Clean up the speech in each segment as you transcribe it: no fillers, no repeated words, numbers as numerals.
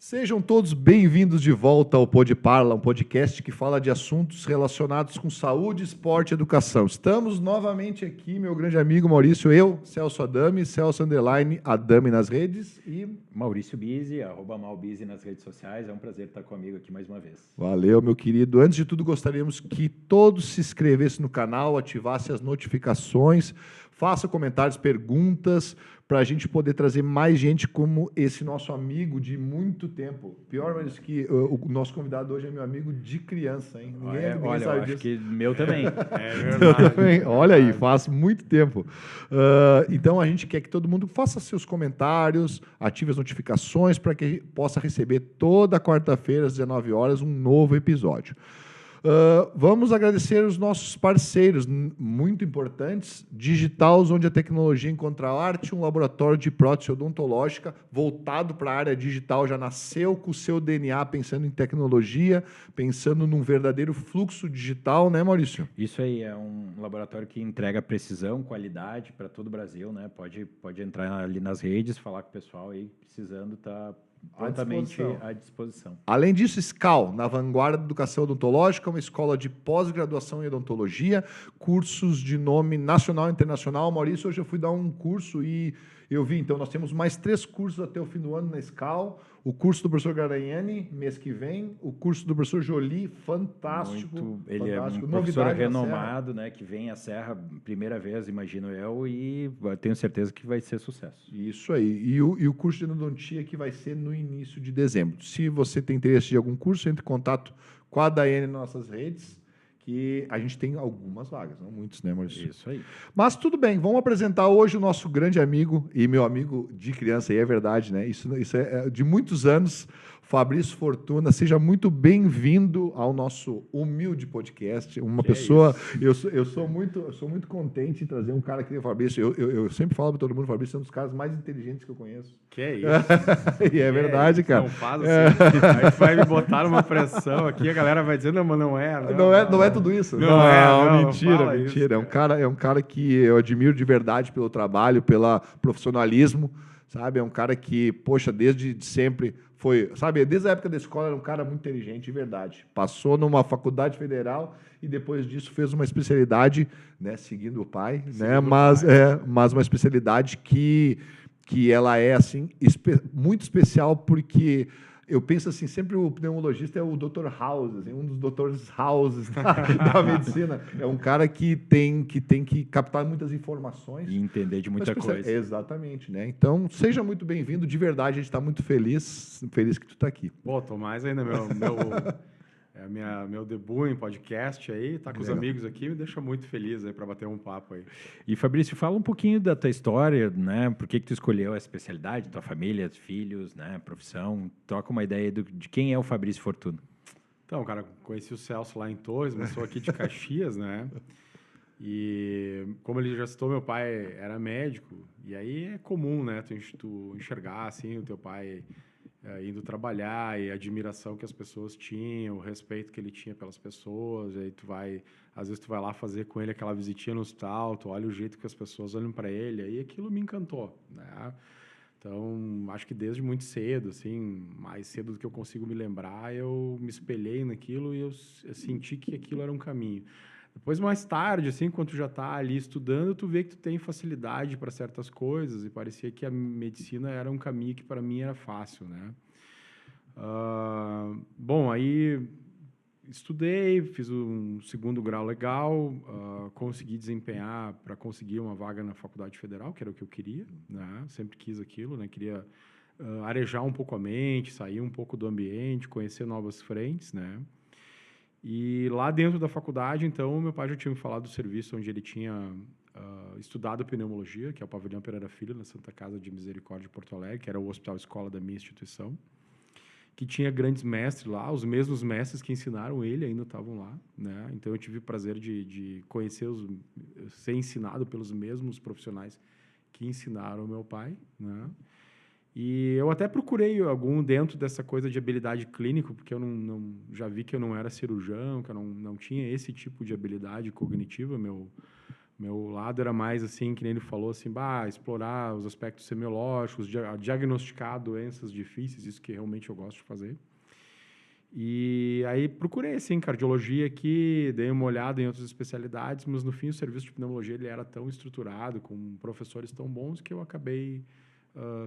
Sejam todos bem-vindos de volta ao Pod Parla, um podcast que fala de assuntos relacionados com saúde, esporte e educação. Estamos novamente aqui, meu grande amigo Maurício, eu, Celso Adami, Celso Underline, Adami nas redes e... Maurício Bizzi, @malbizzi nas redes sociais. É um prazer estar comigo aqui mais uma vez. Valeu, meu querido. Antes de tudo, gostaríamos que todos se inscrevessem no canal, ativassem as notificações, façam comentários, perguntas, para a gente poder trazer mais gente como esse nosso amigo de muito tempo. Pior, mas que o nosso convidado hoje é meu amigo de criança, hein? Ninguém sabe disso. Acho que meu também. É verdade. Olha aí, faz muito tempo. Então, a gente quer que todo mundo faça seus comentários, ative as notificações para que possa receber toda quarta-feira, às 19 horas, um novo episódio. Vamos agradecer os nossos parceiros muito importantes, Digitaus, onde a tecnologia encontra arte, um laboratório de prótese odontológica voltado para a área digital, já nasceu com o seu DNA pensando em tecnologia, pensando num verdadeiro fluxo digital, né, Maurício? Isso aí, é um laboratório que entrega precisão, qualidade para todo o Brasil, né? Pode entrar ali nas redes, falar com o pessoal aí, precisando, tá prontamente à disposição. Além disso, SCAL, na vanguarda da educação odontológica, uma escola de pós-graduação em odontologia, cursos de nome nacional e internacional. Maurício, hoje eu fui dar um curso e eu vi, então, nós temos mais 3 cursos até o fim do ano na SCAL, o curso do professor Garanhani, mês que vem, o curso do professor Jolie, fantástico. Ele fantástico. É um professor renomado, né, que vem à Serra primeira vez, imagino eu, e tenho certeza que vai ser sucesso. Isso aí. E o curso de endodontia que vai ser no início de dezembro. Se você tem interesse de algum curso, entre em contato com a Daiane nas nossas redes, que a gente tem algumas vagas, não muitos, né, Maurício? Isso aí. Mas tudo bem, vamos apresentar hoje o nosso grande amigo e meu amigo de criança, e é verdade, né? Isso é de muitos anos, Fabrício Fortuna. Seja muito bem-vindo ao nosso humilde podcast. Uma pessoa... Eu sou muito contente em trazer um cara que nem o Fabrício. Eu sempre falo para todo mundo, o Fabrício é um dos caras mais inteligentes que eu conheço. Que é isso? E é verdade, cara. Não faz assim. A gente vai me botar numa pressão aqui, a galera vai dizer, não, mas não é. Não é tudo isso. Não, mentira. Isso, é um cara que eu admiro de verdade pelo trabalho, pelo profissionalismo, sabe? É um cara que, poxa, desde sempre foi, sabe? Desde a época da escola era um cara muito inteligente, de verdade. Passou numa faculdade federal e depois disso fez uma especialidade, né? Seguindo o pai, né? Mas uma especialidade que ela é assim muito especial porque eu penso assim, sempre o pneumologista é o Dr. House, assim, um dos doutores Houses da medicina. É um cara que tem que captar muitas informações. E entender de muita coisa. Exatamente, né? Então, seja muito bem-vindo. De verdade, a gente está muito feliz que tu está aqui. Pô, tô mais ainda, meu debut em podcast aí, tá com os amigos aqui, me deixa muito feliz aí para bater um papo aí. E Fabrício, fala um pouquinho da tua história, né? Por que tu escolheu essa especialidade, tua família, filhos, né? Profissão. Troca uma ideia de quem é o Fabrício Fortuna. Então, cara, conheci o Celso lá em Torres, mas sou aqui de Caxias, né? E como ele já citou, meu pai era médico, e aí é comum, né? Tu enxergar assim o teu pai indo trabalhar e a admiração que as pessoas tinham, o respeito que ele tinha pelas pessoas. E aí às vezes tu vai lá fazer com ele aquela visitinha no hospital, tu olha o jeito que as pessoas olham para ele, aí aquilo me encantou, né? Então, acho que desde muito cedo, assim, mais cedo do que eu consigo me lembrar, eu me espelhei naquilo e eu senti que aquilo era um caminho. Depois, mais tarde, assim, quando tu já está ali estudando, tu vê que tu tem facilidade para certas coisas e parecia que a medicina era um caminho que para mim era fácil, né? Bom, aí estudei, fiz um segundo grau legal, consegui desempenhar para conseguir uma vaga na Faculdade Federal, que era o que eu queria, né? Sempre quis aquilo, né? Queria arejar um pouco a mente, sair um pouco do ambiente, conhecer novas frentes, né? E lá dentro da faculdade, então, meu pai já tinha me falado do serviço onde ele tinha estudado pneumologia, que é o Pavilhão Pereira Filho, na Santa Casa de Misericórdia de Porto Alegre, que era o hospital escola da minha instituição, que tinha grandes mestres lá, os mesmos mestres que ensinaram ele ainda estavam lá, né? Então, eu tive o prazer de conhecer, ser ensinado pelos mesmos profissionais que ensinaram o meu pai, né? E eu até procurei algum dentro dessa coisa de habilidade clínica, porque eu já vi que eu não era cirurgião, que eu não tinha esse tipo de habilidade cognitiva. Meu lado era mais assim, que nem ele falou, assim, explorar os aspectos semiológicos, diagnosticar doenças difíceis, isso que realmente eu gosto de fazer. E aí procurei, assim, cardiologia aqui, dei uma olhada em outras especialidades, mas no fim o serviço de pneumologia ele era tão estruturado, com professores tão bons, que eu acabei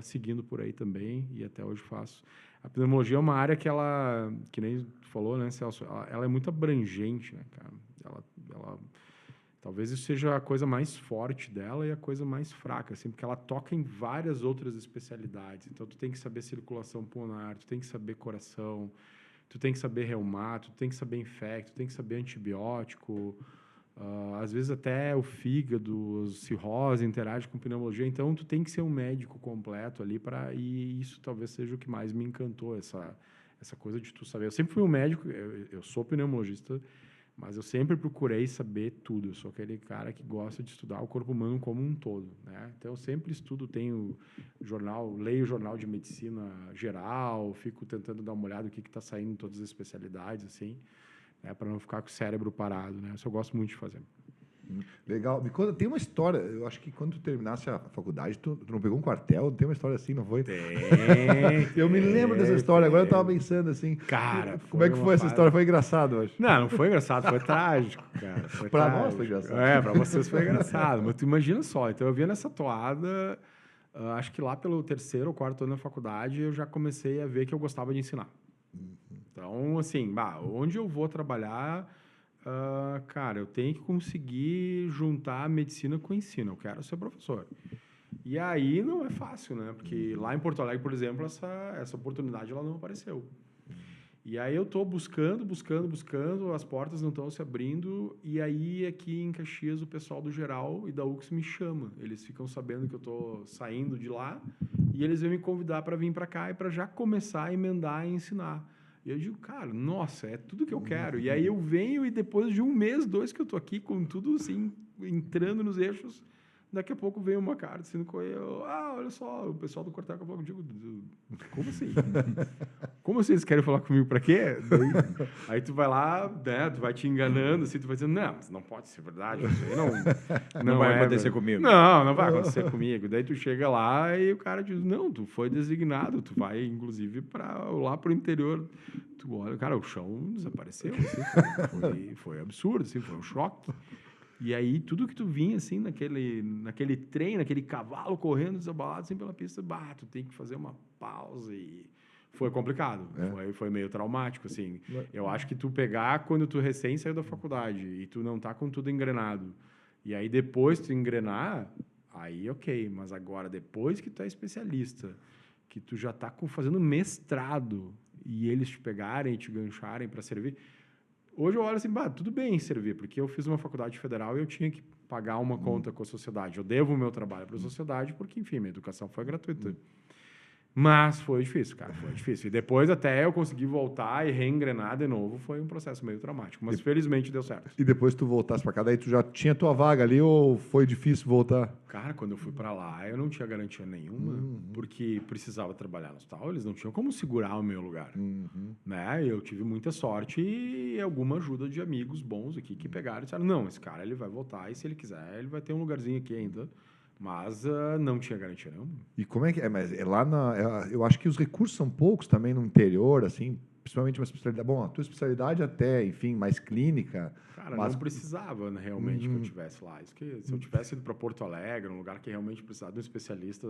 seguindo por aí também, e até hoje faço. A pneumologia é uma área que ela, que nem tu falou, né, Celso, ela é muito abrangente, né, cara? Ela talvez isso seja a coisa mais forte dela e a coisa mais fraca, assim, porque ela toca em várias outras especialidades. Então, tu tem que saber circulação pulmonar, tu tem que saber coração, tu tem que saber reumato, tu tem que saber infecto, tu tem que saber antibiótico, às vezes até o fígado, cirrose interage com pneumologia. Então, tu tem que ser um médico completo ali e isso talvez seja o que mais me encantou, essa coisa de tu saber. Eu sempre fui um médico, eu sou pneumologista, mas eu sempre procurei saber tudo. Eu sou aquele cara que gosta de estudar o corpo humano como um todo, né? Então, eu sempre estudo, leio o jornal de medicina geral, fico tentando dar uma olhada no que está saindo em todas as especialidades, assim, né? Para não ficar com o cérebro parado, né? Isso eu gosto muito de fazer. Legal. Me conta, tem uma história, eu acho que quando tu terminasse a faculdade, tu não pegou um quartel? Tem uma história assim, não foi? Tem. Eu me lembro dessa história, agora eu tava pensando assim. Cara, como é que foi essa história? Foi engraçado, eu acho. Não foi engraçado, foi trágico, cara. Pra nós foi engraçado. Pra vocês foi engraçado, mas tu imagina só, então eu via nessa toada, acho que lá pelo 3º ou 4º ano da faculdade, eu já comecei a ver que eu gostava de ensinar. Então, assim, onde eu vou trabalhar... cara, eu tenho que conseguir juntar a medicina com o ensino. Eu quero ser professor. E aí não é fácil, né? Porque lá em Porto Alegre, por exemplo, essa oportunidade ela não apareceu. E aí eu estou buscando, as portas não estão se abrindo. E aí aqui em Caxias o pessoal do Geral e da UX me chama. Eles ficam sabendo que eu estou saindo de lá e eles vêm me convidar para vir para cá e para já começar a emendar e ensinar. E eu digo, cara, nossa, é tudo que eu quero. E aí eu venho e depois de 1 mês, 2 que eu tô aqui com tudo assim, entrando nos eixos, daqui a pouco vem uma carta dizendo que olha só, o pessoal do Cortel acabou contigo. Como assim? Como assim eles querem falar comigo? Pra quê? Aí tu vai lá, né, tu vai te enganando, assim, tu vai dizendo, não, mas não pode ser verdade, isso aí não vai acontecer comigo. Não vai acontecer comigo. Daí tu chega lá e o cara diz, não, tu foi designado, tu vai, inclusive, lá pro interior. Tu olha, cara, o chão desapareceu, assim, foi absurdo, assim, foi um choque. E aí, tudo que tu vinha, assim, naquele trem, naquele cavalo correndo desabalado, assim, pela pista, tu tem que fazer uma pausa e... Foi complicado, foi meio traumático, assim. Eu acho que tu pegar quando tu recém saiu da faculdade e tu não tá com tudo engrenado, e aí depois tu engrenar, aí ok. Mas agora, depois que tu é especialista, que tu já tá fazendo mestrado, e eles te pegarem e te gancharem para servir... Hoje eu olho assim, tudo bem servir, porque eu fiz uma faculdade federal e eu tinha que pagar uma conta com a sociedade. Eu devo o meu trabalho para a sociedade porque, enfim, minha educação foi gratuita. Mas foi difícil, cara, foi difícil. E depois até eu conseguir voltar e reengrenar de novo, foi um processo meio traumático. Mas felizmente deu certo. E depois tu voltasse para cá, daí tu já tinha tua vaga ali ou foi difícil voltar? Cara, quando eu fui para lá, eu não tinha garantia nenhuma, porque precisava trabalhar no hospital, eles não tinham como segurar o meu lugar. Né? Eu tive muita sorte e alguma ajuda de amigos bons aqui que pegaram e disseram, não, esse cara ele vai voltar e se ele quiser, ele vai ter um lugarzinho aqui ainda. Mas não tinha garantia nenhuma. E como é que é? Mas eu acho que os recursos são poucos também no interior, assim, principalmente uma especialidade. Bom, a tua especialidade até, enfim, mais clínica. Cara, mas não precisava, né, realmente que eu estivesse lá. Isso que, se eu tivesse ido para Porto Alegre, um lugar que realmente precisava de um especialista,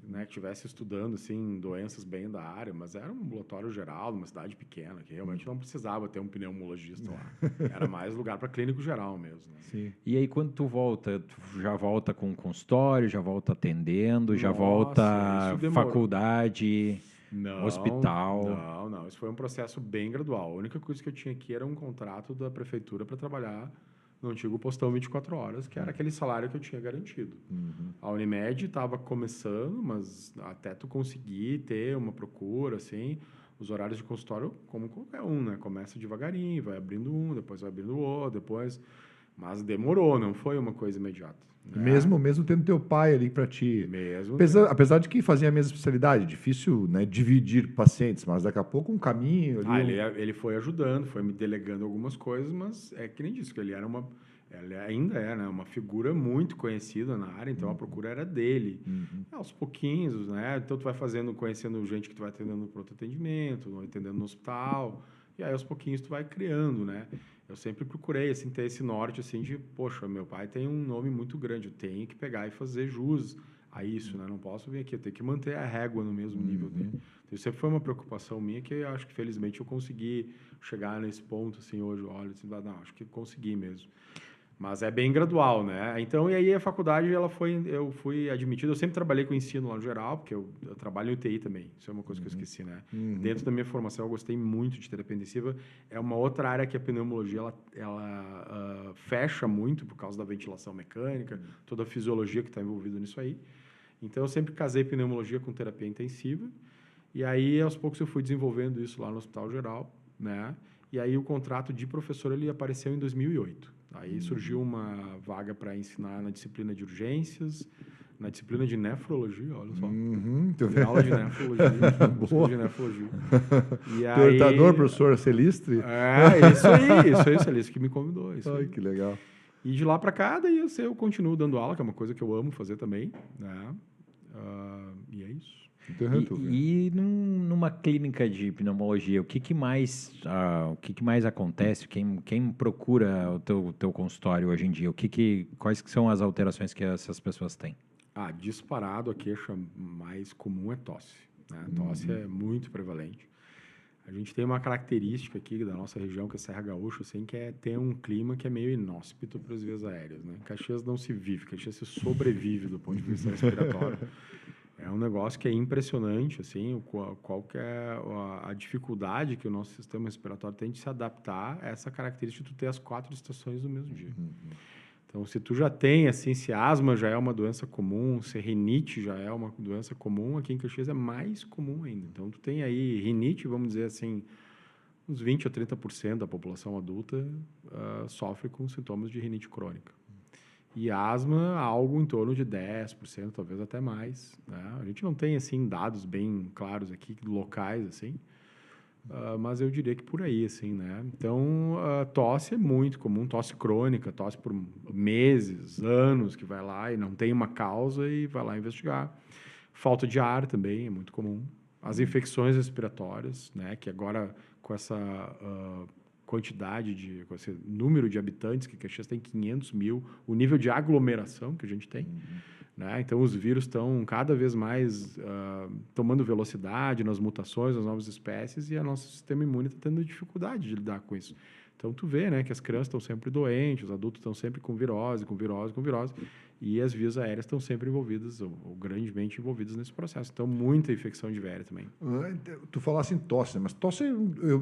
né, que estivesse estudando assim, doenças bem da área, mas era um ambulatório geral, numa cidade pequena, que realmente não precisava ter um pneumologista lá. Era mais lugar para clínico geral mesmo. Né? Sim. E aí, quando tu volta, tu já volta com consultório, já volta atendendo, já volta faculdade... hospital. Não. Isso foi um processo bem gradual. A única coisa que eu tinha aqui era um contrato da prefeitura para trabalhar no antigo postão 24 horas, que era aquele salário que eu tinha garantido. A Unimed estava começando, mas até tu conseguir ter uma procura, assim, os horários de consultório, como qualquer um, né? Começa devagarinho, vai abrindo um, depois vai abrindo o outro, depois... Mas demorou, não foi uma coisa imediata. Né? Mesmo tendo teu pai ali para ti. Mesmo. Apesar de que fazia a mesma especialidade, difícil, né, dividir pacientes, mas daqui a pouco um caminho ali. Ele foi ajudando, foi me delegando algumas coisas, mas é que nem disse, que ele era Ele ainda é, né? Uma figura muito conhecida na área, então a procura era dele. Aos pouquinhos, né? Então tu vai conhecendo gente que tu vai atendendo no pronto atendimento, atendendo no hospital, e aí aos pouquinhos tu vai criando, né? Eu sempre procurei, assim, ter esse norte, assim, de, poxa, meu pai tem um nome muito grande, eu tenho que pegar e fazer jus a isso, né? Não posso vir aqui, eu tenho que manter a régua no mesmo nível dele. Então, sempre foi uma preocupação minha que eu acho que, felizmente, eu consegui chegar nesse ponto, assim, hoje, olha, assim, não, acho que consegui mesmo. Mas é bem gradual, né? Então, e aí a faculdade, eu fui admitido, eu sempre trabalhei com ensino lá no geral, porque eu trabalho em UTI também, isso é uma coisa que eu esqueci, né? Dentro da minha formação, eu gostei muito de terapia intensiva, é uma outra área que a pneumologia, ela fecha muito por causa da ventilação mecânica, toda a fisiologia que está envolvida nisso aí. Então, eu sempre casei pneumologia com terapia intensiva, e aí, aos poucos, eu fui desenvolvendo isso lá no Hospital Geral, né? E aí, o contrato de professor, ele apareceu em 2008. Aí surgiu uma vaga para ensinar na disciplina de urgências, na disciplina de nefrologia, olha só. Tem aula de nefrologia, disciplina de nefrologia. E aí, orientador, professor Celistre? Isso aí, Celistre, que me convidou. Ai, que legal. E de lá para cá, daí eu continuo dando aula, que é uma coisa que eu amo fazer também, né? E é isso. E numa clínica de pneumologia, o que mais acontece? Quem procura o teu consultório hoje em dia? Quais que são as alterações que essas pessoas têm? Disparado, a queixa mais comum é tosse, né? Tosse é muito prevalente. A gente tem uma característica aqui da nossa região, que é Serra Gaúcha, assim, que é ter um clima que é meio inóspito para as vias aéreas, né? Caxias não se vive, Caxias se sobrevive do ponto de vista respiratório. É um negócio que é impressionante, assim, qual que é a dificuldade que o nosso sistema respiratório tem de se adaptar a essa característica de tu ter as 4 estações no mesmo dia. Então, se tu já tem, assim, se asma já é uma doença comum, se rinite já é uma doença comum, aqui em Caxias é mais comum ainda. Então, tu tem aí rinite, vamos dizer assim, uns 20% a 30% da população adulta sofre com sintomas de rinite crônica. E asma, algo em torno de 10%, talvez até mais, né? A gente não tem, assim, dados bem claros aqui, locais, assim, mas eu diria que por aí, assim, né? Então, tosse é muito comum, tosse crônica, tosse por meses, anos, que vai lá e não tem uma causa e vai lá investigar. Falta de ar também é muito comum. As infecções respiratórias, né? Que agora, com essa quantidade, com esse número de habitantes, que Caxias tem 500 mil, o nível de aglomeração que a gente tem, né? Então, os vírus estão cada vez mais tomando velocidade nas mutações, nas novas espécies, e o nosso sistema imune está tendo dificuldade de lidar com isso. Então, tu vê, né, que as crianças estão sempre doentes, os adultos estão sempre com virose, e as vias aéreas estão sempre envolvidas, ou grandemente envolvidas nesse processo. Então, muita infecção de véia também. Tu falasse em tosse, mas tosse,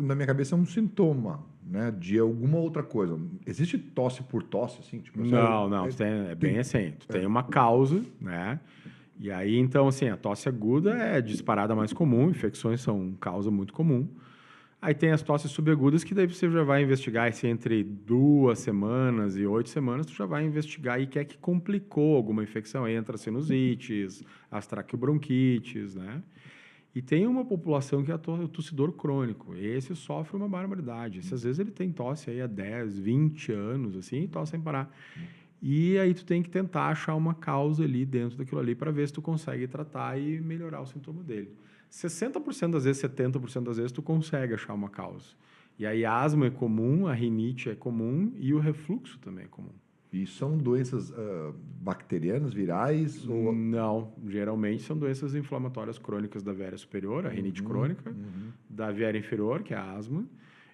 na minha cabeça, é um sintoma, né, de alguma outra coisa. Existe tosse por tosse, assim? Tipo, não, é bem assim. Tu tem uma causa, né? E aí, então, assim, a tosse aguda é disparada mais comum, infecções são causa muito comum. Aí tem as tosses subagudas, que daí você já vai investigar se entre 2 semanas e 8 semanas, tu já vai investigar e quer que complicou alguma infecção. Aí entra sinusites, as traqueobronquites, né? E tem uma população que é o tossidor crônico. Esse sofre uma barbaridade. Esse, às vezes ele tem tosse aí há 10, 20 anos, assim, e tosse sem parar. E aí tu tem que tentar achar uma causa ali dentro daquilo ali para ver se tu consegue tratar e melhorar o sintoma dele. 60% das vezes, 70% das vezes, tu consegue achar uma causa. E aí a asma é comum, a rinite é comum e o refluxo também é comum. E são doenças bacterianas, virais? Ou... Não, geralmente são doenças inflamatórias crônicas da viária superior, a rinite crônica, da viária inferior, que é a asma,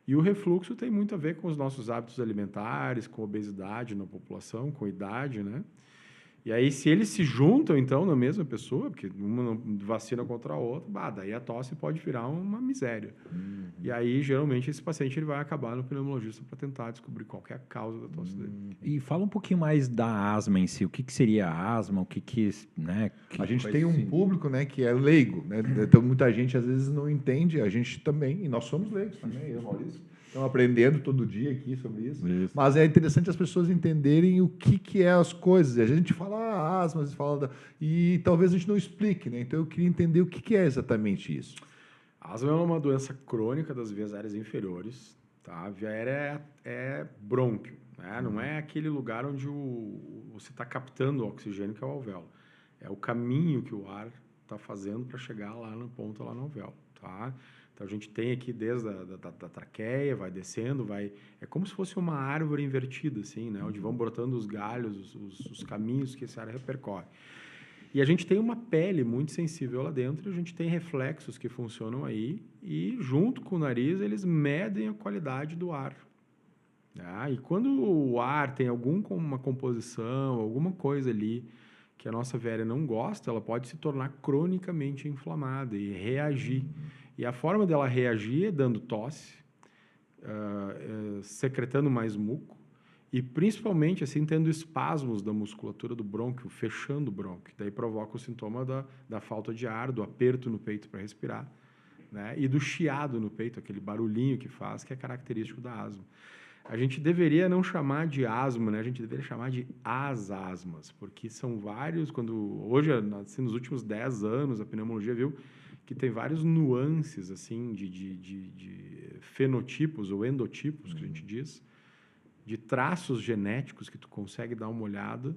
e o refluxo tem muito a ver com os nossos hábitos alimentares, com obesidade na população, com idade, né? E aí, se eles se juntam, então, na mesma pessoa, porque uma não vacina contra a outra, daí a tosse pode virar uma miséria. E aí, geralmente, esse paciente ele vai acabar no pneumologista para tentar descobrir qual que é a causa da tosse dele. E fala um pouquinho mais da asma em si. O que seria a asma? Né? A gente tem um público, né, que é leigo, né? Então, muita gente, às vezes, não entende. A gente também, e nós somos leigos também, eu, Maurício. Estão aprendendo todo dia aqui sobre isso. Mas é interessante as pessoas entenderem o que é as coisas. A gente fala asma, e talvez a gente não explique, né? Então eu queria entender o que é exatamente isso. A asma é uma doença crônica das vias aéreas inferiores. Tá? A via aérea é brônquio, né? Não é aquele lugar onde você está captando o oxigênio, que é o alvéolo. É o caminho que o ar está fazendo para chegar lá na ponta, lá no alvéolo, tá? Então, a gente tem aqui desde da traqueia, vai descendo, é como se fosse uma árvore invertida, assim, né? Onde vão brotando os galhos, os caminhos que esse ar repercorre. E a gente tem uma pele muito sensível lá dentro, a gente tem reflexos que funcionam aí, e junto com o nariz, eles medem a qualidade do ar. E quando o ar tem alguma composição, alguma coisa ali que a nossa velha não gosta, ela pode se tornar cronicamente inflamada e reagir. E a forma dela reagir é dando tosse, secretando mais muco e principalmente assim tendo espasmos da musculatura do brônquio, fechando o brônquio. Daí provoca o sintoma da falta de ar, do aperto no peito para respirar, né? E do chiado no peito, aquele barulhinho que faz, que é característico da asma. A gente deveria não chamar de asma, né? A gente deveria chamar de as asmas, porque são vários, hoje, assim, nos últimos 10 anos, a pneumologia viu que tem vários nuances, assim, de fenotipos ou endotipos, que a gente diz, de traços genéticos que tu consegue dar uma olhada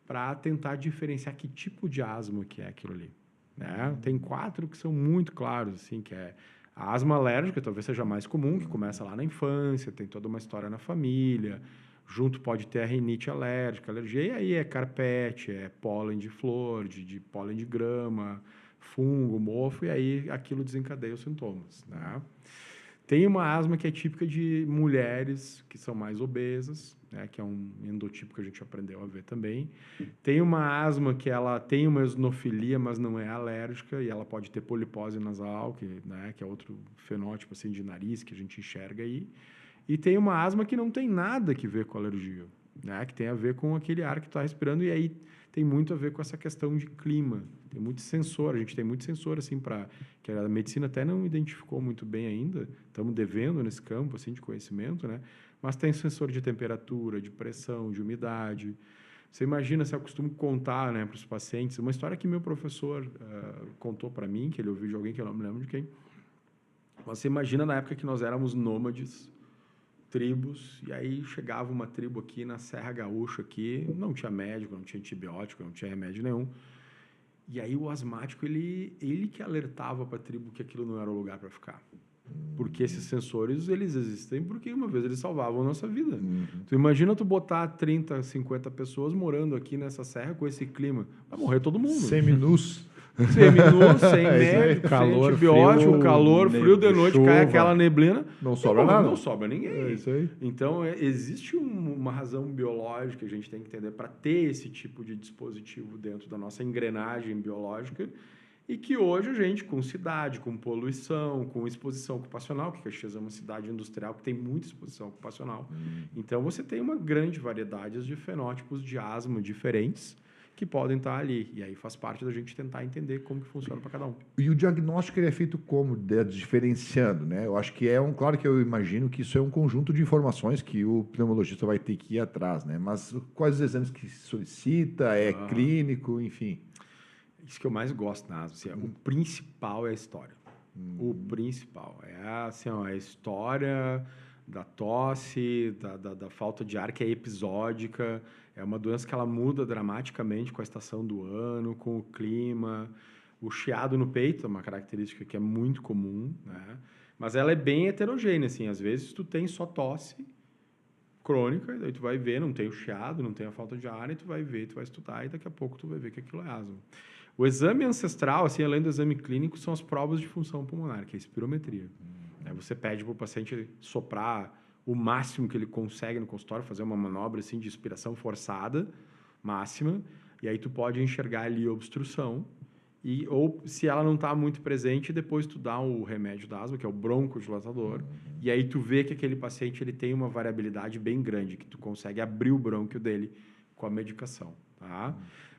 para tentar diferenciar que tipo de asma que é aquilo ali, né? Tem 4 que são muito claros, assim, que é a asma alérgica, talvez seja mais comum, que começa lá na infância, tem toda uma história na família, junto pode ter a rinite alérgica, alergia, e aí é carpete, é pólen de flor, de pólen de grama, fungo, mofo, e aí aquilo desencadeia os sintomas, né? Tem uma asma que é típica de mulheres que são mais obesas, né, que é um endotipo que a gente aprendeu a ver também. Tem uma asma que ela tem uma eosinofilia, mas não é alérgica, e ela pode ter polipose nasal, que é outro fenótipo assim, de nariz que a gente enxerga aí. E tem uma asma que não tem nada que ver com alergia, né, que tem a ver com aquele ar que tu está respirando, e aí tem muito a ver com essa questão de clima. Tem muito sensor, a gente tem muito sensor, assim, que a medicina até não identificou muito bem ainda, estamos devendo nesse campo, assim, de conhecimento, né? Mas tem sensor de temperatura, de pressão, de umidade. Você imagina, se eu costumo contar, né, para os pacientes, uma história que meu professor contou para mim, que ele ouviu de alguém que eu não me lembro de quem. Você imagina na época que nós éramos nômades, tribos, e aí chegava uma tribo aqui na Serra Gaúcha, aqui, não tinha médico, não tinha antibiótico, não tinha remédio nenhum. E aí o asmático, ele que alertava para a tribo que aquilo não era o lugar para ficar. Porque esses sensores, eles existem porque uma vez eles salvavam a nossa vida. Tu imagina tu botar 30, 50 pessoas morando aqui nessa serra com esse clima. Vai morrer todo mundo. Seminus. Semi-nu, sem médico, calor, sem antibiótico, frio, calor, frio de noite, chuva. cai aquela neblina. Não sobra nada. Não sobra ninguém. É isso aí. Então, existe uma razão biológica que a gente tem que entender para ter esse tipo de dispositivo dentro da nossa engrenagem biológica e que hoje a gente, com cidade, com poluição, com exposição ocupacional, que Caxias é uma cidade industrial que tem muita exposição ocupacional. Então, você tem uma grande variedade de fenótipos de asma diferentes que podem estar ali. E aí faz parte da gente tentar entender como que funciona para cada um. E o diagnóstico ele é feito como? Diferenciando, né? Eu acho que claro que eu imagino que isso é um conjunto de informações que o pneumologista vai ter que ir atrás, né? Mas quais os exames que se solicita? É clínico, enfim. Isso que eu mais gosto na asma. Assim, o principal é a história. O principal. É assim, ó, a história da tosse, da falta de ar, que é episódica. É uma doença que ela muda dramaticamente com a estação do ano, com o clima. O chiado no peito é uma característica que é muito comum, né? Mas ela é bem heterogênea, assim. Às vezes tu tem só tosse crônica, e daí tu vai ver, não tem o chiado, não tem a falta de ar, e tu vai ver, tu vai estudar, e daqui a pouco tu vai ver que aquilo é asma. O exame ancestral, assim, além do exame clínico, são as provas de função pulmonar, que é a espirometria. Aí você pede para o paciente soprar o máximo que ele consegue no consultório, fazer uma manobra assim, de expiração forçada, máxima, e aí tu pode enxergar ali a obstrução, ou se ela não está muito presente, depois tu dá o remédio da asma, que é o broncodilatador, e aí tu vê que aquele paciente ele tem uma variabilidade bem grande, que tu consegue abrir o brônquio dele com a medicação, tá?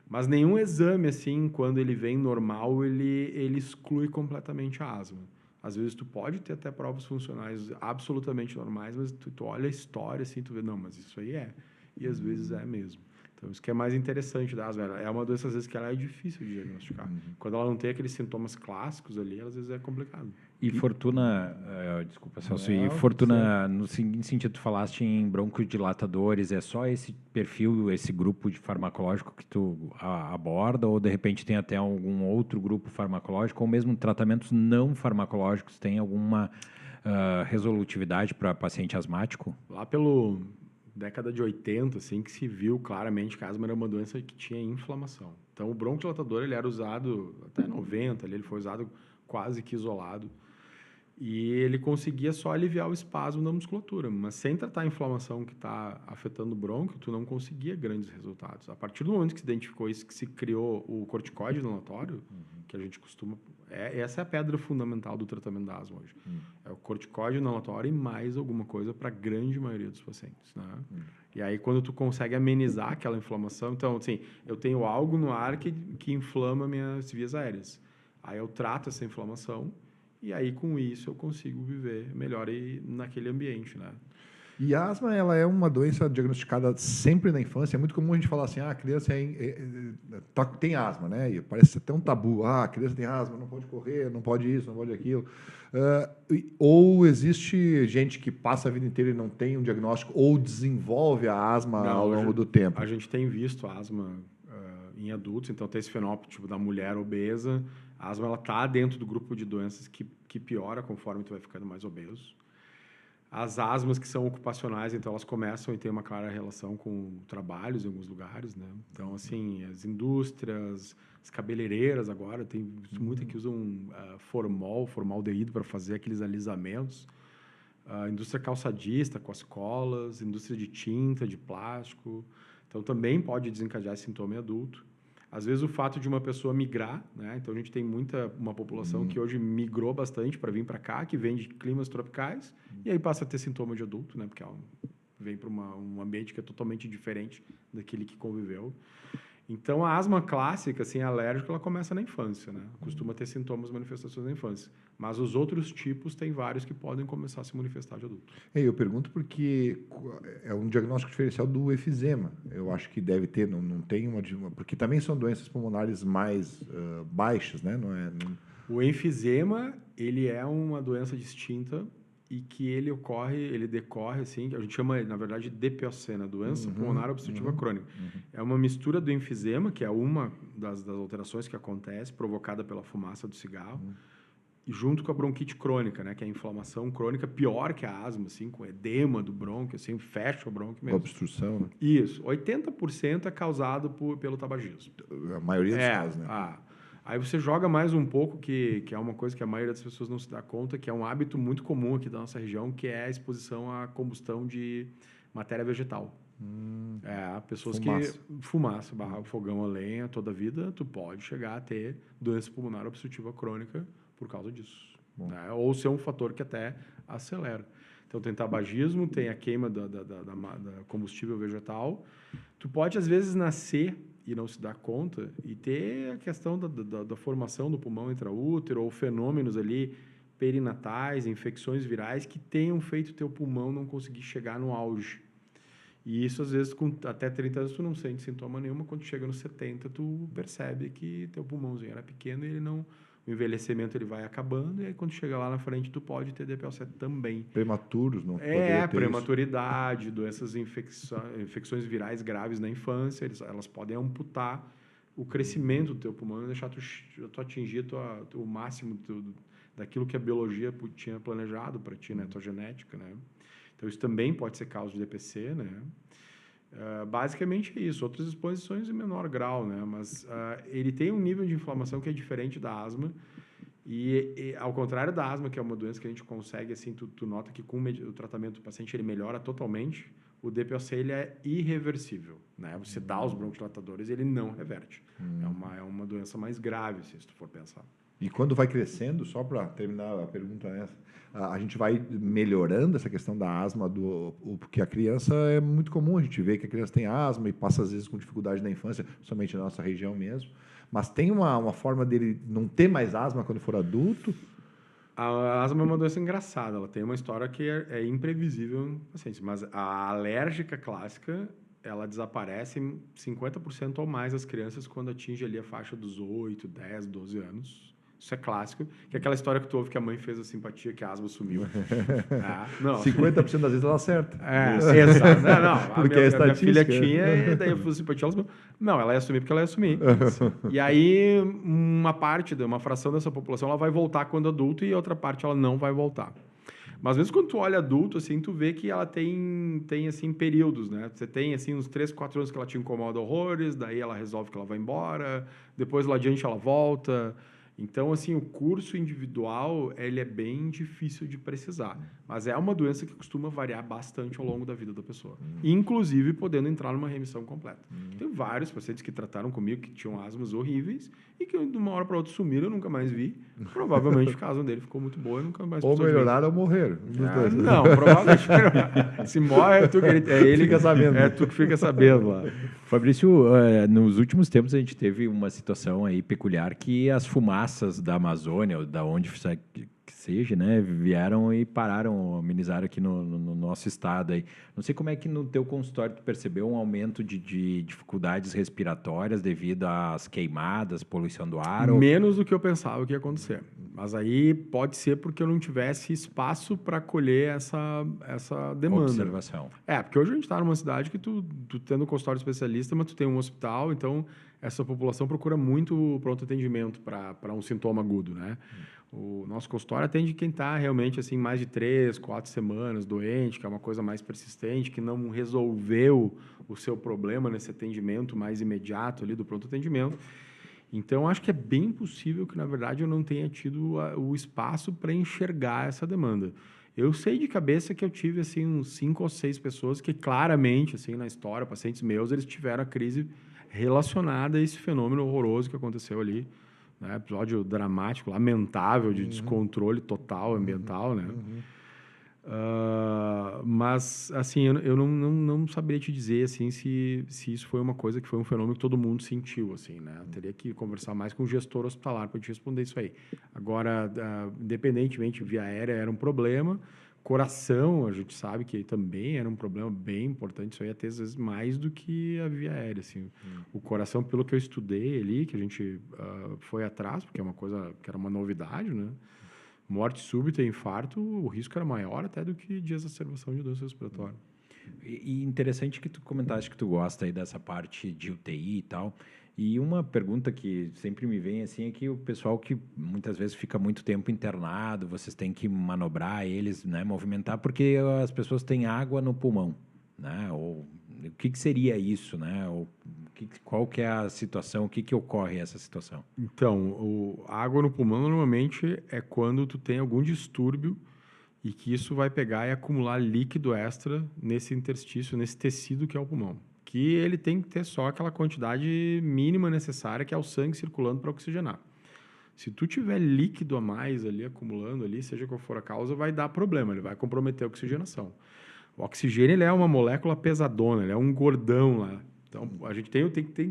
Mas nenhum exame, assim, quando ele vem normal, ele exclui completamente a asma. Às vezes tu pode ter até provas funcionais absolutamente normais, mas tu olha a história assim, tu vê, não, mas isso aí é. E às vezes é mesmo. Então, isso que é mais interessante da asma. É uma doença, às vezes, que ela é difícil de diagnosticar. Quando ela não tem aqueles sintomas clássicos ali, às vezes é complicado. E Fortuna, desculpa, Celso, e Não, Fortuna, no seguinte sentido, tu falaste em broncodilatadores, é só esse perfil, esse grupo de farmacológico que tu aborda, ou de repente tem até algum outro grupo farmacológico, ou mesmo tratamentos não farmacológicos, tem alguma resolutividade para paciente asmático? Lá pelo década de 80, assim, que se viu claramente que a asma era uma doença que tinha inflamação. Então, o broncodilatador, ele era usado até 90, ele foi usado quase que isolado. E ele conseguia só aliviar o espasmo da musculatura, mas sem tratar a inflamação que está afetando o brônquio, tu não conseguia grandes resultados. A partir do momento que se identificou isso, que se criou o corticoide inalatório, que a gente costuma... essa é a pedra fundamental do tratamento da asma hoje. É o corticoide inalatório e mais alguma coisa para a grande maioria dos pacientes, né? E aí, quando tu consegue amenizar aquela inflamação... Então, assim, eu tenho algo no ar que inflama minhas vias aéreas. Aí eu trato essa inflamação e aí, com isso, eu consigo viver melhor naquele ambiente, né? E a asma, ela é uma doença diagnosticada sempre na infância. É muito comum a gente falar assim, a criança tem asma, né? E parece até um tabu. A criança tem asma, não pode correr, não pode isso, não pode aquilo. Ou existe gente que passa a vida inteira e não tem um diagnóstico ou desenvolve a asma ao longo do tempo? A gente tem visto a asma em adultos, então tem esse fenótipo da mulher obesa. A asma está dentro do grupo de doenças que piora conforme tu vai ficando mais obeso. As asmas que são ocupacionais, então elas começam a ter uma clara relação com trabalhos em alguns lugares, né? Então, assim, as indústrias, as cabeleireiras agora, tem muita que usam formaldeído para fazer aqueles alisamentos. A indústria calçadista com as colas, indústria de tinta, de plástico. Então, também pode desencadear esse sintoma em adulto. Às vezes, o fato de uma pessoa migrar, né? Então, a gente tem uma população que hoje migrou bastante para vir para cá, que vem de climas tropicais, e aí passa a ter sintoma de adulto, né? Porque ela vem para um ambiente que é totalmente diferente daquele que conviveu. Então, a asma clássica, assim, alérgica, ela começa na infância, né? Costuma ter sintomas, manifestações na infância. Mas os outros tipos, tem vários que podem começar a se manifestar de adulto. Eu pergunto porque é um diagnóstico diferencial do efizema. Eu acho que deve ter, não tem porque também são doenças pulmonares mais baixas, né? O enfisema, ele é uma doença distinta e que ele decorre, assim, a gente chama, na verdade, de DPOC, né? Doença pulmonar obstrutiva crônica. É uma mistura do enfisema, que é uma das alterações que acontece, provocada pela fumaça do cigarro, e junto com a bronquite crônica, né? Que é a inflamação crônica pior que a asma, assim, com edema do brônquio, assim, fecha o brônquio mesmo. Obstrução, né? Isso. 80% é causado pelo tabagismo. A maioria dos casos, né? Aí você joga mais um pouco, que é uma coisa que a maioria das pessoas não se dá conta, que é um hábito muito comum aqui da nossa região, que é a exposição à combustão de matéria vegetal. Pessoas fumaça, barrar fogão a lenha toda a vida, tu pode chegar a ter doença pulmonar obstrutiva crônica por causa disso. Né? Ou ser um fator que até acelera. Então, tem tabagismo, tem a queima da combustível vegetal. Tu pode, às vezes, nascer e não se dar conta, e ter a questão da formação do pulmão intraútero, ou fenômenos ali perinatais, infecções virais, que tenham feito teu pulmão não conseguir chegar no auge. E isso, às vezes, com até 30 anos, tu não sente sintoma nenhum, quando chega nos 70, tu percebe que teu pulmãozinho era pequeno e o envelhecimento ele vai acabando, e aí quando chega lá na frente, tu pode ter DPOC também. Prematuros, não? Prematuridade, doenças, infecções virais graves na infância, elas podem amputar o crescimento do teu pulmão e deixar tu atingir o máximo daquilo que a biologia tinha planejado para ti, né? Tua genética, né? Então, isso também pode ser causa de DPC, né? Basicamente é isso. Outras exposições em menor grau, né? Mas ele tem um nível de inflamação que é diferente da asma. E ao contrário da asma, que é uma doença que a gente consegue, assim, tu nota que com o tratamento do paciente ele melhora totalmente, o DPOC ele é irreversível, né? Você dá os broncodilatadores, ele não reverte. É uma doença mais grave, assim, se tu for pensar. E quando vai crescendo, só para terminar a pergunta a gente vai melhorando essa questão da asma, porque a criança é muito comum, a gente vê que a criança tem asma e passa às vezes com dificuldade na infância, principalmente na nossa região mesmo, mas tem uma forma dele não ter mais asma quando for adulto? A asma é uma doença engraçada, ela tem uma história que é imprevisível no paciente, mas a alérgica clássica ela desaparece em 50% ou mais das crianças quando atinge ali a faixa dos 8, 10, 12 anos. Isso é clássico, que é aquela história que tu ouve que a mãe fez a simpatia, que a asma sumiu. Não. 50% das vezes ela acerta. Exato. Não, Porque a minha filha estatística. tinha, e daí eu fiz simpatia, ela sumiu. Não, ela ia assumir porque ela ia assumir. E aí, uma fração dessa população, ela vai voltar quando adulto e outra parte ela não vai voltar. Mas às vezes quando tu olha adulto, assim, tu vê que ela tem assim, períodos, né? Você tem, assim, uns 3, 4 anos que ela te incomoda horrores, daí ela resolve que ela vai embora, depois lá adiante ela volta. Então, assim, o curso individual, ele é bem difícil de precisar. Mas é uma doença que costuma variar bastante ao longo da vida da pessoa. Inclusive, podendo entrar numa remissão completa. Tem vários pacientes que trataram comigo que tinham asmas horríveis e que de uma hora para outra sumiram, eu nunca mais vi. Provavelmente a asma dele ficou muito boa e nunca mais Ou precisou de mim. melhoraram ou morreram. Um dos dois. Não, provavelmente se morre é tu que ele Fica sabendo. É tu que fica sabendo lá. Fabrício, nos últimos tempos a gente teve uma situação aí peculiar que as fumaças da Amazônia, ou da onde que seja, né, vieram e pararam, amenizaram aqui no nosso estado aí. Não sei como é que no teu consultório tu percebeu um aumento de dificuldades respiratórias devido às queimadas, poluição do ar? Menos do que eu pensava que ia acontecer. Mas aí pode ser porque eu não tivesse espaço para colher essa demanda. Observação. Porque hoje a gente está numa cidade que tu tendo um consultório especialista, mas tu tem um hospital, então essa população procura muito pronto atendimento para um sintoma agudo, né? O nosso consultório atende quem está realmente assim mais de 3, 4 semanas doente, que é uma coisa mais persistente, que não resolveu o seu problema nesse atendimento mais imediato ali do pronto atendimento. Então, acho que é bem possível que, na verdade, eu não tenha tido o espaço para enxergar essa demanda. Eu sei de cabeça que eu tive, assim, uns 5 ou 6 pessoas que, claramente, assim, na história, pacientes meus, eles tiveram a crise relacionada a esse fenômeno horroroso que aconteceu ali, né? Episódio dramático, lamentável, de descontrole total ambiental, né? Mas, assim, eu não saberia te dizer, assim, se isso foi uma coisa que foi um fenômeno que todo mundo sentiu, assim, né? Eu teria que conversar mais com o gestor hospitalar para te responder isso aí. Agora, independentemente, via aérea era um problema, coração, a gente sabe que também era um problema bem importante, isso aí até às vezes mais do que a via aérea, assim. O coração, pelo que eu estudei ali, que a gente foi atrás, porque é uma coisa que era uma novidade, né? Morte súbita e infarto, o risco era maior até do que de exacerbação de doença respiratória. E interessante que tu comentaste que tu gosta aí dessa parte de UTI e tal. E uma pergunta que sempre me vem assim é que o pessoal que muitas vezes fica muito tempo internado, vocês têm que manobrar eles, né, movimentar, porque as pessoas têm água no pulmão, né? Ou o que seria isso, né? Ou qual que é a situação, o que ocorre essa situação? Então, a água no pulmão normalmente é quando tu tem algum distúrbio e que isso vai pegar e acumular líquido extra nesse interstício, nesse tecido que é o pulmão. Que ele tem que ter só aquela quantidade mínima necessária, que é o sangue circulando para oxigenar. Se tu tiver líquido a mais ali, acumulando ali, seja qual for a causa, vai dar problema, ele vai comprometer a oxigenação. O oxigênio, ele é uma molécula pesadona, ele é um gordão lá. Então, a gente tem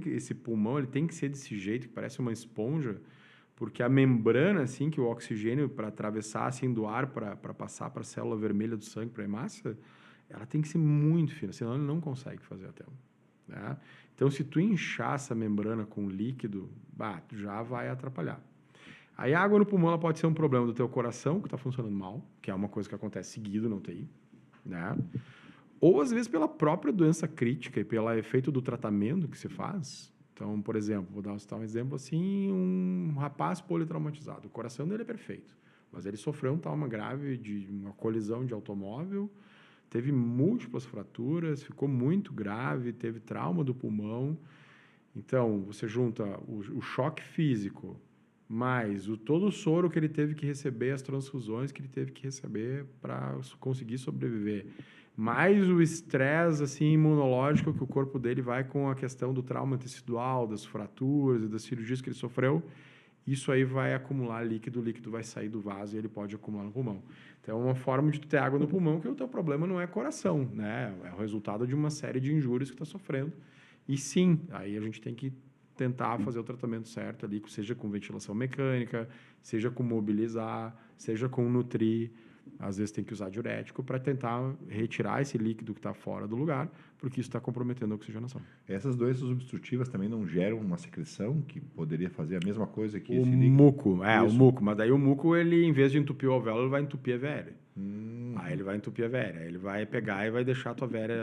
esse pulmão, ele tem que ser desse jeito, que parece uma esponja, porque a membrana, assim, que o oxigênio, para atravessar, assim, do ar, para passar para a célula vermelha do sangue, para a hemácia, ela tem que ser muito fina, senão ele não consegue fazer a tela, né? Então, se tu inchar essa membrana com líquido, já vai atrapalhar. Aí, a água no pulmão, ela pode ser um problema do teu coração, que está funcionando mal, que é uma coisa que acontece seguido na UTI, né? Ou, às vezes, pela própria doença crítica e pelo efeito do tratamento que se faz. Então, por exemplo, vou citar um exemplo assim, um rapaz politraumatizado. O coração dele é perfeito, mas ele sofreu um trauma grave de uma colisão de automóvel, teve múltiplas fraturas, ficou muito grave, teve trauma do pulmão. Então, você junta o choque físico, mais todo o soro que ele teve que receber, as transfusões que ele teve que receber para conseguir sobreviver, mais o estresse assim, imunológico que o corpo dele vai com a questão do trauma tecidual, das fraturas e das cirurgias que ele sofreu, isso aí vai acumular líquido, o líquido vai sair do vaso e ele pode acumular no pulmão. Então, é uma forma de tu ter água no pulmão, que o teu problema não é coração, né? É o resultado de uma série de injúrias que está sofrendo. E sim, aí a gente tem que tentar fazer o tratamento certo ali, seja com ventilação mecânica, seja com mobilizar, seja com nutrir, Às vezes tem que usar diurético para tentar retirar esse líquido que está fora do lugar, porque isso está comprometendo a oxigenação. Essas doenças obstrutivas também não geram uma secreção que poderia fazer a mesma coisa que O esse líquido? muco, o Isso. muco. Mas daí o muco, ele, em vez de entupir o alvéolo, ele vai entupir a véria. Hum. Aí ele vai entupir a véria. Aí ele vai pegar e vai deixar a tua véria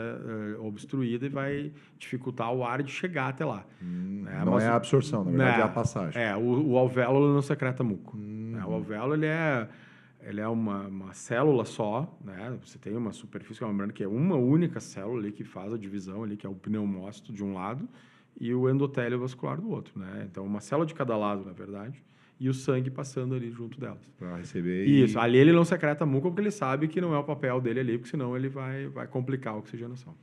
obstruída e vai dificultar o ar de chegar até lá. Né? Não Mas é a absorção, na verdade é a passagem. O alvéolo não secreta muco. Né? O alvéolo, ele é uma célula só, né? Você tem uma superfície, lembrando que é uma única célula ali que faz a divisão ali, que é o pneumócito de um lado e o endotélio vascular do outro, né? Então, uma célula de cada lado, na verdade, e o sangue passando ali junto delas. Para receber. Isso, ali ele não secreta muco porque ele sabe que não é o papel dele ali, porque senão ele vai complicar a oxigenação.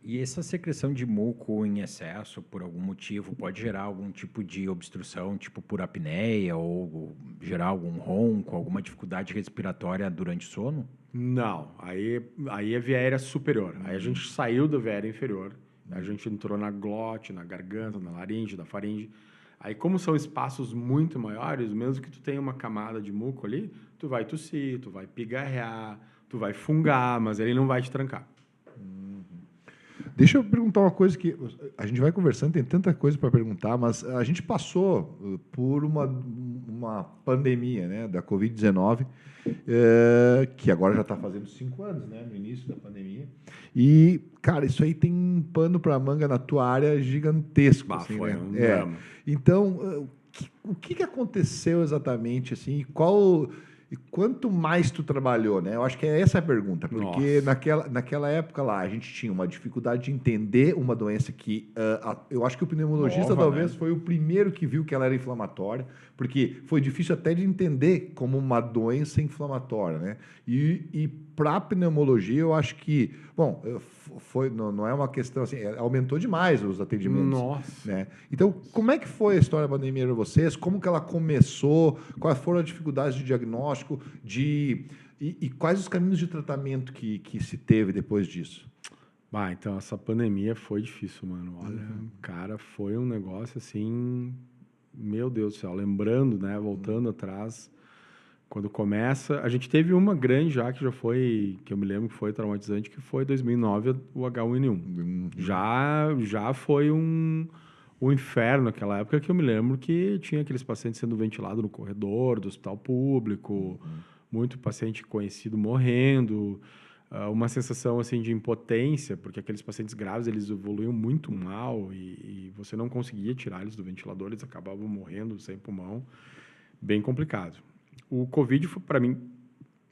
E essa secreção de muco em excesso, por algum motivo, pode gerar algum tipo de obstrução, tipo por apneia, ou gerar algum ronco, alguma dificuldade respiratória durante o sono? Não, aí é via aérea superior. Aí a gente saiu da via aérea inferior, a gente entrou na glote, na garganta, na laringe, na faringe. Aí, como são espaços muito maiores, mesmo que tu tenha uma camada de muco ali, tu vai tossir, tu vai pigarrear, tu vai fungar, mas ele não vai te trancar. Deixa eu perguntar uma coisa que a gente vai conversando, tem tanta coisa para perguntar, mas a gente passou por uma pandemia, né, da Covid-19, que agora já está fazendo 5 anos, né, no início da pandemia. E, cara, isso aí tem um pano para manga na tua área gigantesco. Assim, foi né? um drama. Então, o que aconteceu exatamente, assim, e quanto mais tu trabalhou, né? Eu acho que é essa a pergunta, porque naquela época lá a gente tinha uma dificuldade de entender uma doença que eu acho que o pneumologista talvez foi o primeiro que viu que ela era inflamatória, porque foi difícil até de entender como uma doença inflamatória, né? E para a pneumologia eu acho que, bom, não é uma questão assim, aumentou demais os atendimentos. Nossa. Né? Então, como é que foi a história da pandemia para vocês? Como que ela começou? Quais foram as dificuldades de diagnóstico? E quais os caminhos de tratamento que se teve depois disso? Então, essa pandemia foi difícil, mano. Olha, cara, foi um negócio assim... Meu Deus do céu. Lembrando, né? Voltando atrás... Quando começa... A gente teve uma grande que já foi... Que eu me lembro que foi traumatizante, que foi 2009, o H1N1. Já foi um inferno naquela época, que eu me lembro que tinha aqueles pacientes sendo ventilados no corredor do hospital público, muito paciente conhecido morrendo, uma sensação assim de impotência, porque aqueles pacientes graves, eles evoluíam muito mal e você não conseguia tirar eles do ventilador, eles acabavam morrendo sem pulmão. Bem complicado. O Covid, para mim,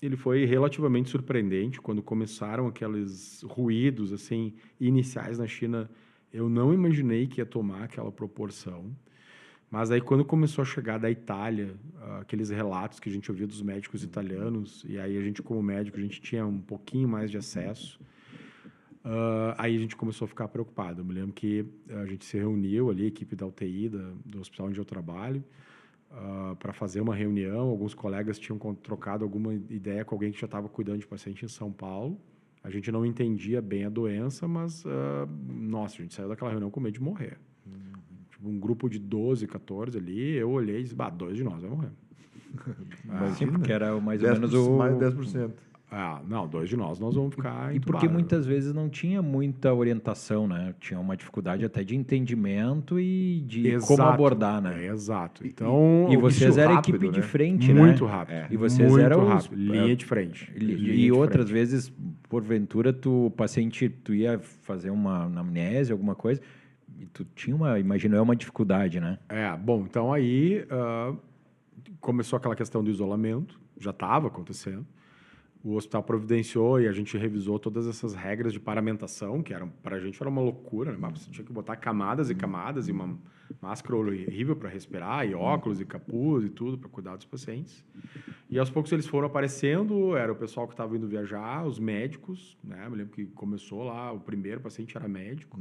ele foi relativamente surpreendente. Quando começaram aqueles ruídos assim iniciais na China, eu não imaginei que ia tomar aquela proporção. Mas aí, quando começou a chegar da Itália, aqueles relatos que a gente ouvia dos médicos italianos, e aí a gente, como médico, a gente tinha um pouquinho mais de acesso, aí a gente começou a ficar preocupado. Eu me lembro que a gente se reuniu ali, a equipe da UTI do hospital onde eu trabalho, para fazer uma reunião. Alguns colegas tinham trocado alguma ideia com alguém que já estava cuidando de paciente em São Paulo. A gente não entendia bem a doença, mas, nossa, a gente saiu daquela reunião com medo de morrer. Tipo, um grupo de 12, 14 ali, eu olhei e disse, 2 de nós vai morrer. Sim, porque era mais ou 10%, menos o... mais de 10%. Não, 2 de nós vamos ficar E porque muitas vezes não tinha muita orientação, né? Tinha uma dificuldade até de entendimento e de como abordar, né? Exato. Então, E vocês eram rápido, equipe de né? frente, muito né? rápido. E vocês muito eram rápido. Linha de frente. E outras vezes, porventura, o paciente, tu ia fazer uma anamnese, alguma coisa, e tu tinha uma dificuldade, né? Bom, então aí começou aquela questão do isolamento, já estava acontecendo. O hospital providenciou e a gente revisou todas essas regras de paramentação, que para a gente era uma loucura, né? Você tinha que botar camadas e camadas e uma máscara horrível para respirar, e óculos e capuz e tudo para cuidar dos pacientes. E aos poucos eles foram aparecendo, era o pessoal que estava indo viajar, os médicos, né? Eu me lembro que começou lá, o primeiro paciente era médico,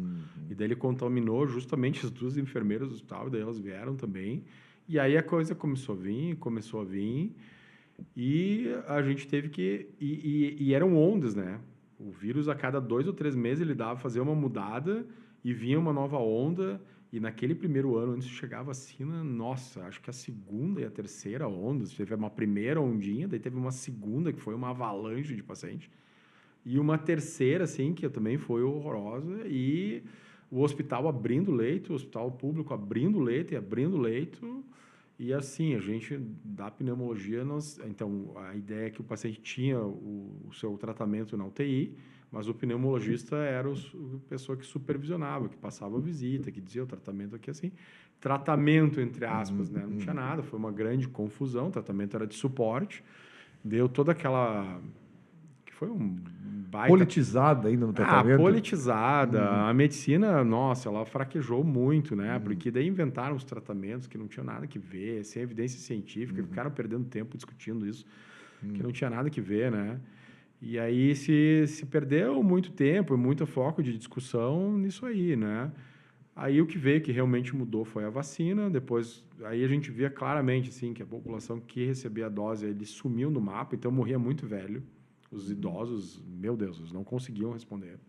e daí ele contaminou justamente as 2 enfermeiras do hospital, e daí elas vieram também. E aí a coisa começou a vir, e a gente teve que... E eram ondas, né? O vírus, a cada 2 ou 3 meses, ele dava fazer uma mudada e vinha uma nova onda, E naquele primeiro ano, antes de chegar a vacina, nossa, acho que a segunda e a terceira ondas, teve uma primeira ondinha, daí teve uma segunda, que foi uma avalanche de pacientes, e uma terceira, assim, que também foi horrorosa, e o hospital abrindo leito, o hospital público abrindo leito e abrindo leito, e assim, a gente, da pneumologia, então, a ideia é que o paciente tinha o seu tratamento na UTI, mas o pneumologista era a pessoa que supervisionava, que passava a visita, que dizia o tratamento aqui assim. Tratamento, entre aspas, né? Não tinha nada, foi uma grande confusão, o tratamento era de suporte, deu toda aquela... que foi um baita... Politizada ainda no tratamento? Politizada. A medicina, nossa, ela fraquejou muito, né? Porque daí inventaram os tratamentos que não tinham nada que ver, sem evidência científica, ficaram perdendo tempo discutindo isso, que não tinha nada que ver, né? E aí se perdeu muito tempo e muito foco de discussão nisso aí, né? Aí o que veio que realmente mudou foi a vacina. Depois, aí a gente via claramente assim que a população que recebia a dose, ele sumiu no mapa, então morria muito velho. Os idosos, meu Deus, eles não conseguiam responder.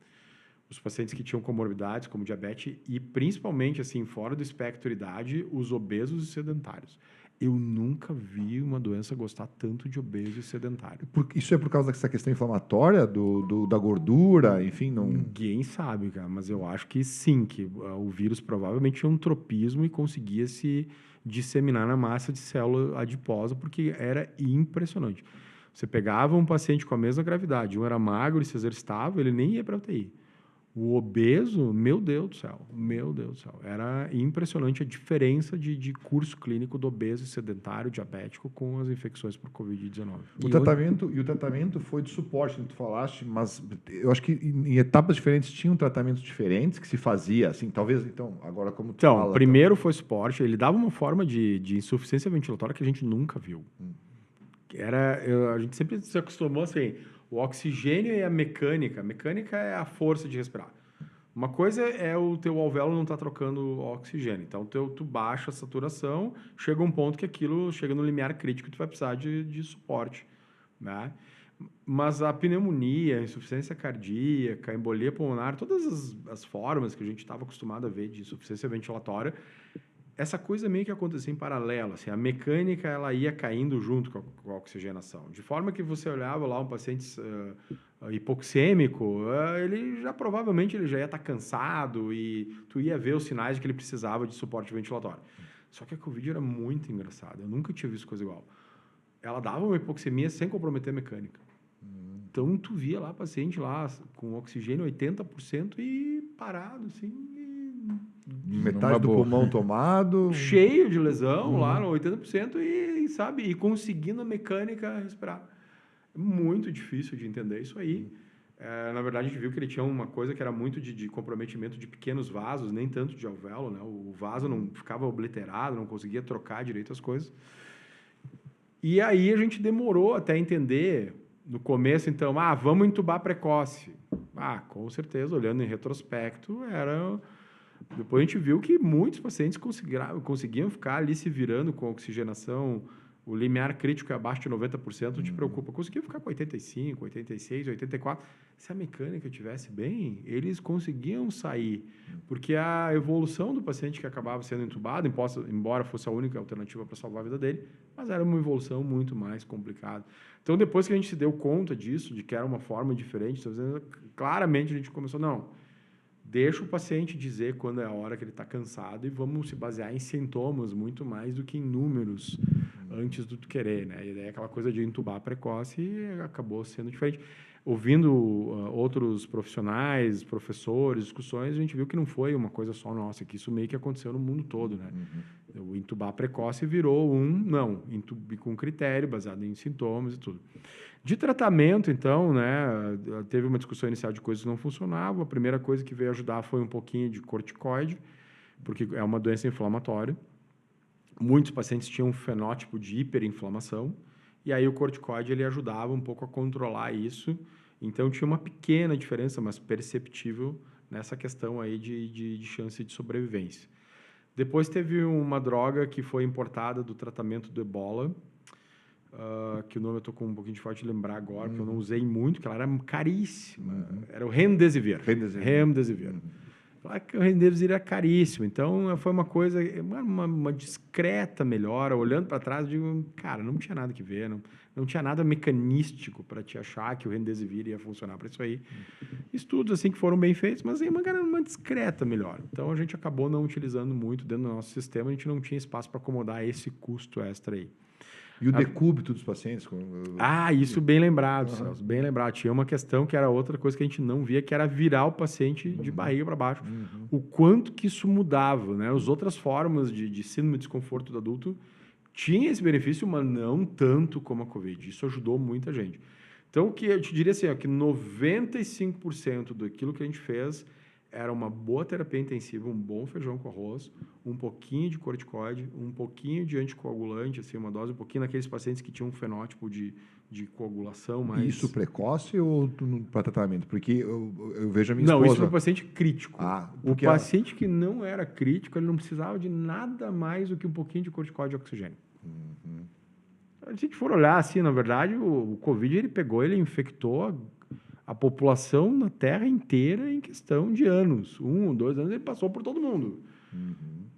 Os pacientes que tinham comorbidades, como diabetes, e principalmente, assim, fora do espectro de idade, os obesos e sedentários. Eu nunca vi uma doença gostar tanto de obeso e sedentário. Isso é por causa dessa questão inflamatória, da gordura, enfim? Não... Ninguém sabe, cara, mas eu acho que sim, que o vírus provavelmente tinha um tropismo e conseguia se disseminar na massa de célula adiposa, porque era impressionante. Você pegava um paciente com a mesma gravidade, um era magro e se exercitava, ele nem ia para a UTI. O obeso, meu Deus do céu, era impressionante a diferença de curso clínico do obeso sedentário diabético com as infecções por Covid-19. O tratamento foi de suporte, como tu falaste, mas eu acho que em etapas diferentes tinham tratamentos diferentes que se fazia, assim, talvez, então, agora como tu fala... Primeiro foi suporte, ele dava uma forma de insuficiência ventilatória que a gente nunca viu. A gente sempre se acostumou assim, o oxigênio e a mecânica. A mecânica é a força de respirar. Uma coisa é o teu alvéolo não estar trocando oxigênio. Então, tu baixa a saturação, chega um ponto que aquilo chega no limiar crítico e tu vai precisar de suporte, né? Mas a pneumonia, a insuficiência cardíaca, a embolia pulmonar, todas as formas que a gente estava acostumado a ver de insuficiência ventilatória, essa coisa meio que acontecia em paralelo, assim, a mecânica ela ia caindo junto com a oxigenação, de forma que você olhava lá um paciente hipoxêmico, ele já provavelmente ele já ia estar cansado e tu ia ver os sinais de que ele precisava de suporte ventilatório. Só que a Covid era muito engraçada, eu nunca tinha visto coisa igual. Ela dava uma hipoxemia sem comprometer a mecânica. Então tu via lá paciente lá com oxigênio 80% e parado assim, metade do pulmão tomado. Cheio de lesão, lá no 80%, e, sabe, e conseguindo a mecânica respirar. É muito difícil de entender isso aí. Na verdade, a gente viu que ele tinha uma coisa que era muito de comprometimento de pequenos vasos, nem tanto de alvéolo, né? O vaso não ficava obliterado, não conseguia trocar direito as coisas. E aí a gente demorou até entender, no começo, então, vamos entubar precoce. Com certeza, olhando em retrospecto, era... Depois a gente viu que muitos pacientes conseguiam ficar ali se virando com oxigenação, o limiar crítico é abaixo de 90%, não te preocupa. Conseguiam ficar com 85, 86, 84. Se a mecânica estivesse bem, eles conseguiam sair. Porque a evolução do paciente que acabava sendo entubado, embora fosse a única alternativa para salvar a vida dele, mas era uma evolução muito mais complicada. Então, depois que a gente se deu conta disso, de que era uma forma diferente, claramente a gente começou, deixa o paciente dizer quando é a hora que ele está cansado e vamos se basear em sintomas muito mais do que em números antes do tu querer, né? E daí aquela coisa de entubar precoce acabou sendo diferente. Ouvindo outros profissionais, professores, discussões, a gente viu que não foi uma coisa só nossa, que isso meio que aconteceu no mundo todo, né? O entubar precoce virou entube com critério, baseado em sintomas e tudo. De tratamento, então, né, teve uma discussão inicial de coisas que não funcionavam. A primeira coisa que veio ajudar foi um pouquinho de corticoide, porque é uma doença inflamatória. Muitos pacientes tinham um fenótipo de hiperinflamação, e aí o corticoide ele ajudava um pouco a controlar isso. Então, tinha uma pequena diferença, mas perceptível, nessa questão aí de chance de sobrevivência. Depois teve uma droga que foi importada do tratamento do ebola, que o nome eu estou com um pouquinho de falta de lembrar agora, porque eu não usei muito, porque ela era caríssima. Era o Remdesivir. Claro que o remdesivir era caríssimo. Então, foi uma coisa, uma discreta melhora. Olhando para trás, eu digo, cara, não tinha nada que ver, não tinha nada mecanístico para te achar que o remdesivir ia funcionar para isso aí. Estudos assim que foram bem feitos, mas aí uma discreta melhora. Então, a gente acabou não utilizando muito dentro do nosso sistema, a gente não tinha espaço para acomodar esse custo extra aí. E o decúbito dos pacientes? Isso bem lembrado, Celso, bem lembrado. Tinha uma questão que era outra coisa que a gente não via, que era virar o paciente de barriga para baixo. O quanto que isso mudava, né? As outras formas de síndrome de desconforto do adulto tinha esse benefício, mas não tanto como a COVID. Isso ajudou muita gente. Então, o que eu te diria assim, que 95% daquilo que a gente fez era uma boa terapia intensiva, um bom feijão com arroz, um pouquinho de corticoide, um pouquinho de anticoagulante, assim, uma dose, um pouquinho naqueles pacientes que tinham um fenótipo de coagulação mais... E isso precoce ou para tratamento? Porque eu vejo a minha esposa... Não, isso para o paciente crítico. O porque paciente que não era crítico, ele não precisava de nada mais do que um pouquinho de corticoide e oxigênio. Se a gente for olhar assim, na verdade, o Covid, ele infectou a população na Terra inteira em questão de anos. 1, 2 anos, ele passou por todo mundo.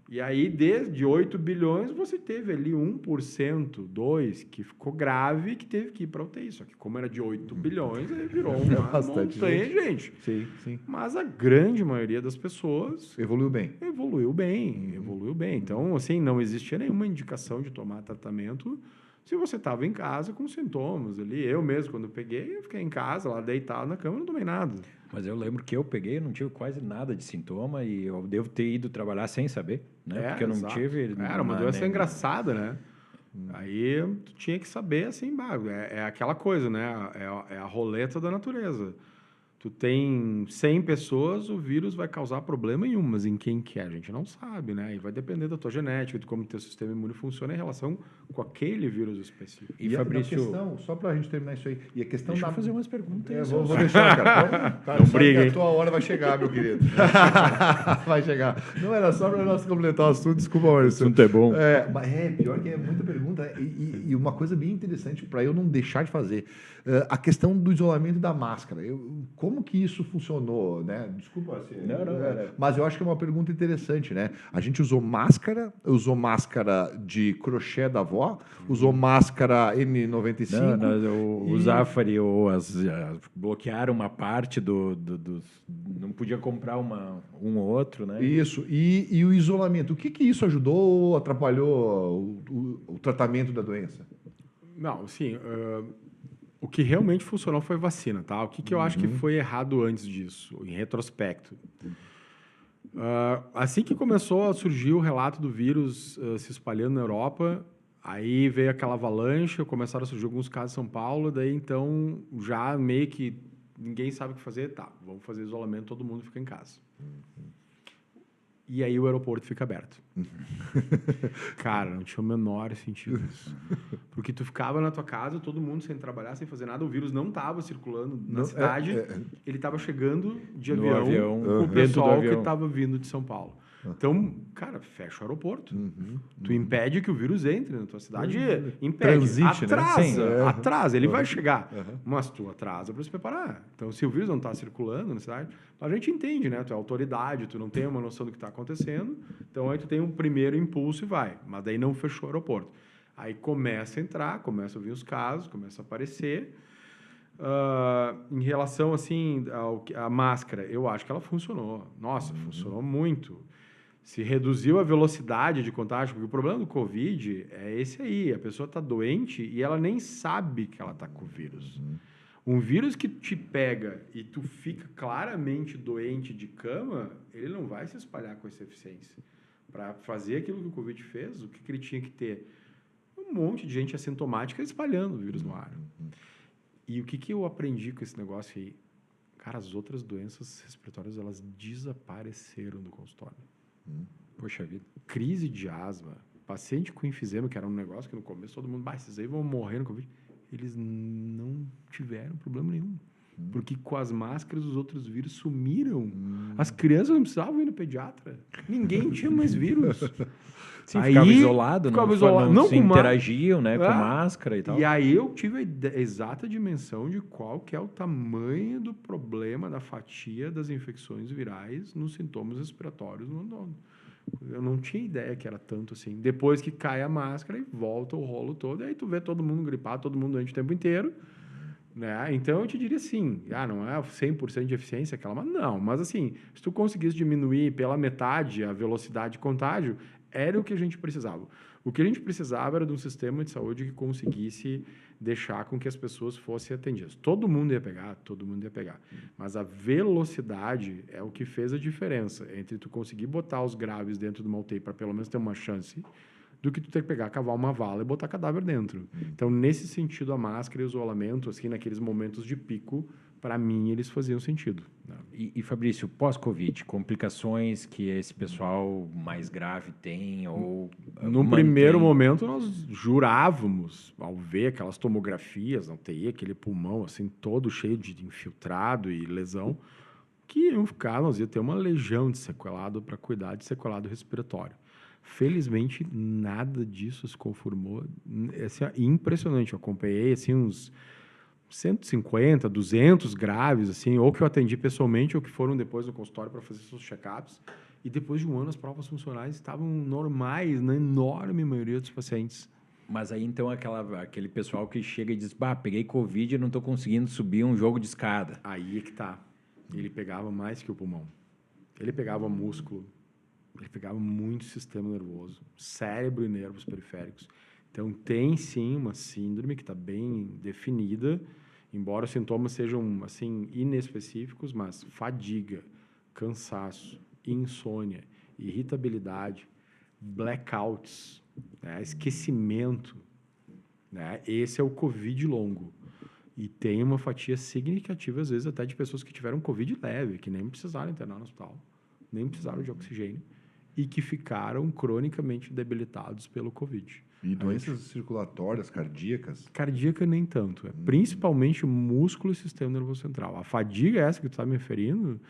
E aí, desde 8 bilhões, você teve ali 1%, 2%, que ficou grave e que teve que ir para UTI. Só que como era de 8 bilhões, aí virou uma montanha de gente. Sim, sim. Mas a grande maioria das pessoas... Evoluiu bem. Evoluiu bem. Então, assim, não existia nenhuma indicação de tomar tratamento se você estava em casa com sintomas ali. Eu mesmo, quando peguei, eu fiquei em casa, lá deitado na cama, não tomei nada. Mas eu lembro que eu peguei, eu não tive quase nada de sintoma e eu devo ter ido trabalhar sem saber, né? Porque eu não tive... Era uma doença engraçada, né? Aí tu tinha que saber, assim, é aquela coisa, né? É a roleta da natureza. Tu tem 100 pessoas, o vírus vai causar problema em uma, mas em quem que é? A gente não sabe, né? E vai depender da tua genética, de como teu sistema imune funciona em relação com aquele vírus específico. E Fabrício... a questão, só para a gente terminar isso aí, e a questão Deixa eu fazer umas perguntas. Vou deixar, cara. Não briga, hein? A tua hora vai chegar, meu querido. Vai chegar. Não era só para nós completar o assunto, desculpa, Maurício. O assunto é bom. Pior que é muita pergunta. E uma coisa bem interessante, para eu não deixar de fazer, a questão do isolamento da máscara. Como que isso funcionou, né? Desculpa, assim, mas eu acho que é uma pergunta interessante, né? A gente usou máscara de crochê da avó, usou máscara N95. O Zafari bloquearam uma parte não podia comprar um ou outro, né? Isso. E o isolamento. O que isso ajudou ou atrapalhou o tratamento da doença? Não, sim. O que realmente funcionou foi vacina, tá? O que eu acho que foi errado antes disso, em retrospecto? Assim que começou a surgir o relato do vírus se espalhando na Europa, aí veio aquela avalanche, começaram a surgir alguns casos em São Paulo, daí então já meio que ninguém sabe o que fazer, tá, vamos fazer isolamento, todo mundo fica em casa. E aí o aeroporto fica aberto. Cara, não tinha o menor sentido isso. Porque tu ficava na tua casa, todo mundo sem trabalhar, sem fazer nada, o vírus não estava circulando na cidade, ele estava chegando de avião com o pessoal que estava vindo de São Paulo. Então, cara, fecha o aeroporto. Tu impede que o vírus entre na tua cidade, impede. Transite, atrasa, ele vai chegar. Mas tu atrasa para se preparar. Então, se o vírus não está circulando na cidade, a gente entende, né? Tu é autoridade, tu não tem uma noção do que está acontecendo. Então, aí tu tem um primeiro impulso e vai. Mas daí não fechou o aeroporto. Aí começa a entrar, começa a vir os casos, começa a aparecer. Em relação, assim, à máscara, eu acho que ela funcionou. Nossa, funcionou muito. Se reduziu a velocidade de contágio, porque o problema do Covid é esse aí. A pessoa está doente e ela nem sabe que ela está com o vírus. Um vírus que te pega e tu fica claramente doente de cama, ele não vai se espalhar com essa eficiência. Para fazer aquilo que o Covid fez, o que ele tinha que ter? Um monte de gente assintomática espalhando o vírus no ar. E o que eu aprendi com esse negócio aí? Cara, as outras doenças respiratórias, elas desapareceram do consultório. Poxa vida. Crise de asma, paciente com enfisema, que era um negócio que no começo todo mundo, esses aí vão morrer no Covid. Eles não tiveram problema nenhum. Porque com as máscaras os outros vírus sumiram. As crianças não precisavam ir no pediatra. Ninguém tinha mais vírus. Sim, Aí, ficava isolado, ficava isolado. não Não se com interagiam, né, com É. máscara e tal. E aí eu tive a exata dimensão de qual que é o tamanho do problema da fatia das infecções virais nos sintomas respiratórios no ano. Eu não tinha ideia que era tanto assim. Depois que cai a máscara e volta o rolo todo, e aí tu vê todo mundo gripado, todo mundo doente o tempo inteiro. Né? Então, eu te diria assim, não é 100% de eficiência aquela, mas não. Mas assim, se tu conseguisse diminuir pela metade a velocidade de contágio, era o que a gente precisava. O que a gente precisava era de um sistema de saúde que conseguisse deixar com que as pessoas fossem atendidas. Todo mundo ia pegar, todo mundo ia pegar. Mas a velocidade é o que fez a diferença entre tu conseguir botar os graves dentro de uma UTI para pelo menos ter uma chance, do que tu ter que pegar, cavar uma vala e botar cadáver dentro. Então, nesse sentido, a máscara e o isolamento, assim, naqueles momentos de pico, para mim, eles faziam sentido. Né? E Fabrício, pós-Covid, complicações que esse pessoal mais grave tem ou No primeiro momento, nós jurávamos, ao ver aquelas tomografias na UTI, aquele pulmão assim todo cheio de infiltrado e lesão, que iam ficar, nós ia ter uma legião de sequelado para cuidar de sequelado respiratório. Felizmente, nada disso se confirmou. Assim, é impressionante. Eu acompanhei assim, uns 150, 200 graves, assim, ou que eu atendi pessoalmente, ou que foram depois no consultório para fazer seus check-ups. E depois de um ano, as provas funcionais estavam normais na enorme maioria dos pacientes. Mas aí, então, aquele pessoal que chega e diz, peguei Covid e não estou conseguindo subir um jogo de escada. Aí é que tá. Ele pegava mais que o pulmão. Ele pegava músculo, ele pegava muito sistema nervoso, cérebro e nervos periféricos. Então, tem sim uma síndrome que está bem definida, embora os sintomas sejam assim inespecíficos, mas fadiga, cansaço, insônia, irritabilidade, blackouts, né, esquecimento. Né, esse é o Covid longo. E tem uma fatia significativa, às vezes, até de pessoas que tiveram Covid leve, que nem precisaram internar no hospital, nem precisaram de oxigênio, e que ficaram cronicamente debilitados pelo Covid. E doenças circulatórias, cardíacas? Cardíaca nem tanto. É principalmente músculo e sistema nervoso central. A fadiga essa que tu está me referindo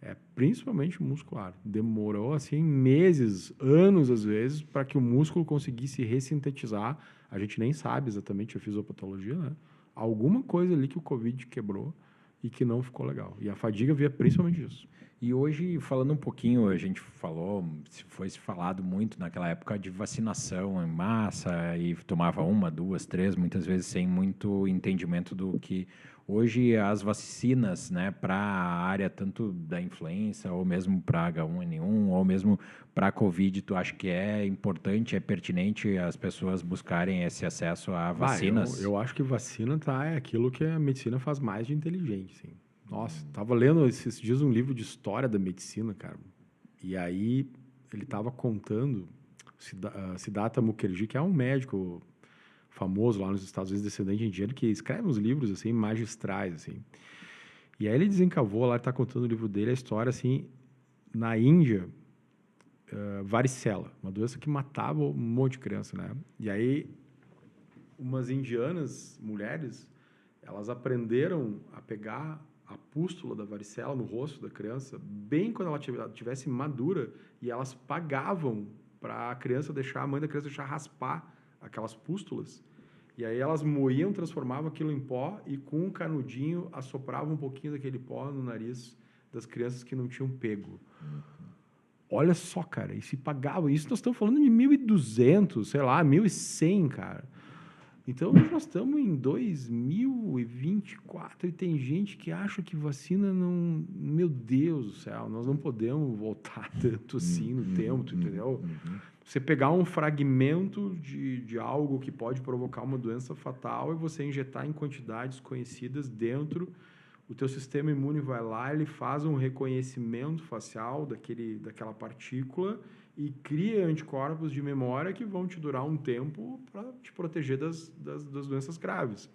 é principalmente muscular. Demorou, assim, meses, anos, às vezes, para que o músculo conseguisse ressintetizar. A gente nem sabe exatamente a fisiopatologia, né? Alguma coisa ali que o Covid quebrou e que não ficou legal. E a fadiga via principalmente disso. E hoje, falando um pouquinho, a gente falou, foi se falado muito naquela época de vacinação em massa e tomava 1, 2, 3, muitas vezes sem muito entendimento do que hoje as vacinas, né, para a área tanto da influenza ou mesmo para H1N1 ou mesmo para a Covid, tu acha que é importante, é pertinente as pessoas buscarem esse acesso a vacinas? Eu acho que vacina é aquilo que a medicina faz mais de inteligente, sim. Nossa, tava lendo esses dias um livro de história da medicina, cara. E aí ele tava contando Siddhartha Mukherjee, que é um médico famoso lá nos Estados Unidos, descendente indiano, que escreve uns livros assim magistrais assim. E aí ele desencavou lá, ele tá contando o livro dele, a história assim, na Índia, varicela, uma doença que matava um monte de criança, né? E aí umas indianas, mulheres, elas aprenderam a pegar a pústula da varicela no rosto da criança, bem quando ela tivesse madura, e elas pagavam para a criança deixar, a mãe da criança deixar raspar aquelas pústulas, e aí elas moíam, transformavam aquilo em pó, e com um canudinho assopravam um pouquinho daquele pó no nariz das crianças que não tinham pego. Olha só, cara, e se pagava, isso nós estamos falando de 1.200, sei lá, 1.100, cara. Então, nós estamos em 2024 e tem gente que acha que vacina não... Meu Deus do céu, nós não podemos voltar tanto assim no tempo, entendeu? Você pegar um fragmento de algo que pode provocar uma doença fatal e você injetar em quantidades conhecidas dentro, o teu sistema imune vai lá, ele faz um reconhecimento facial daquela partícula e cria anticorpos de memória que vão te durar um tempo para te proteger das doenças graves.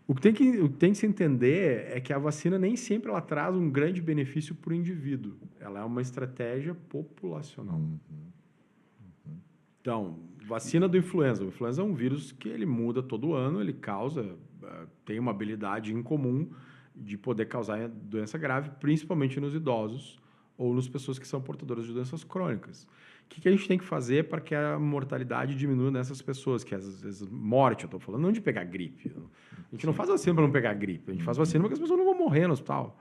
O que tem que se entender é que a vacina nem sempre ela traz um grande benefício para o indivíduo. Ela é uma estratégia populacional. Então, vacina do influenza. O influenza é um vírus que ele muda todo ano, ele causa, tem uma habilidade incomum de poder causar doença grave, principalmente nos idosos ou nas pessoas que são portadoras de doenças crônicas. O que a gente tem que fazer para que a mortalidade diminua nessas pessoas, que às vezes morte, eu estou falando, não de pegar gripe. A gente não faz vacina para não pegar gripe, a gente faz vacina para que as pessoas não vão morrer no hospital.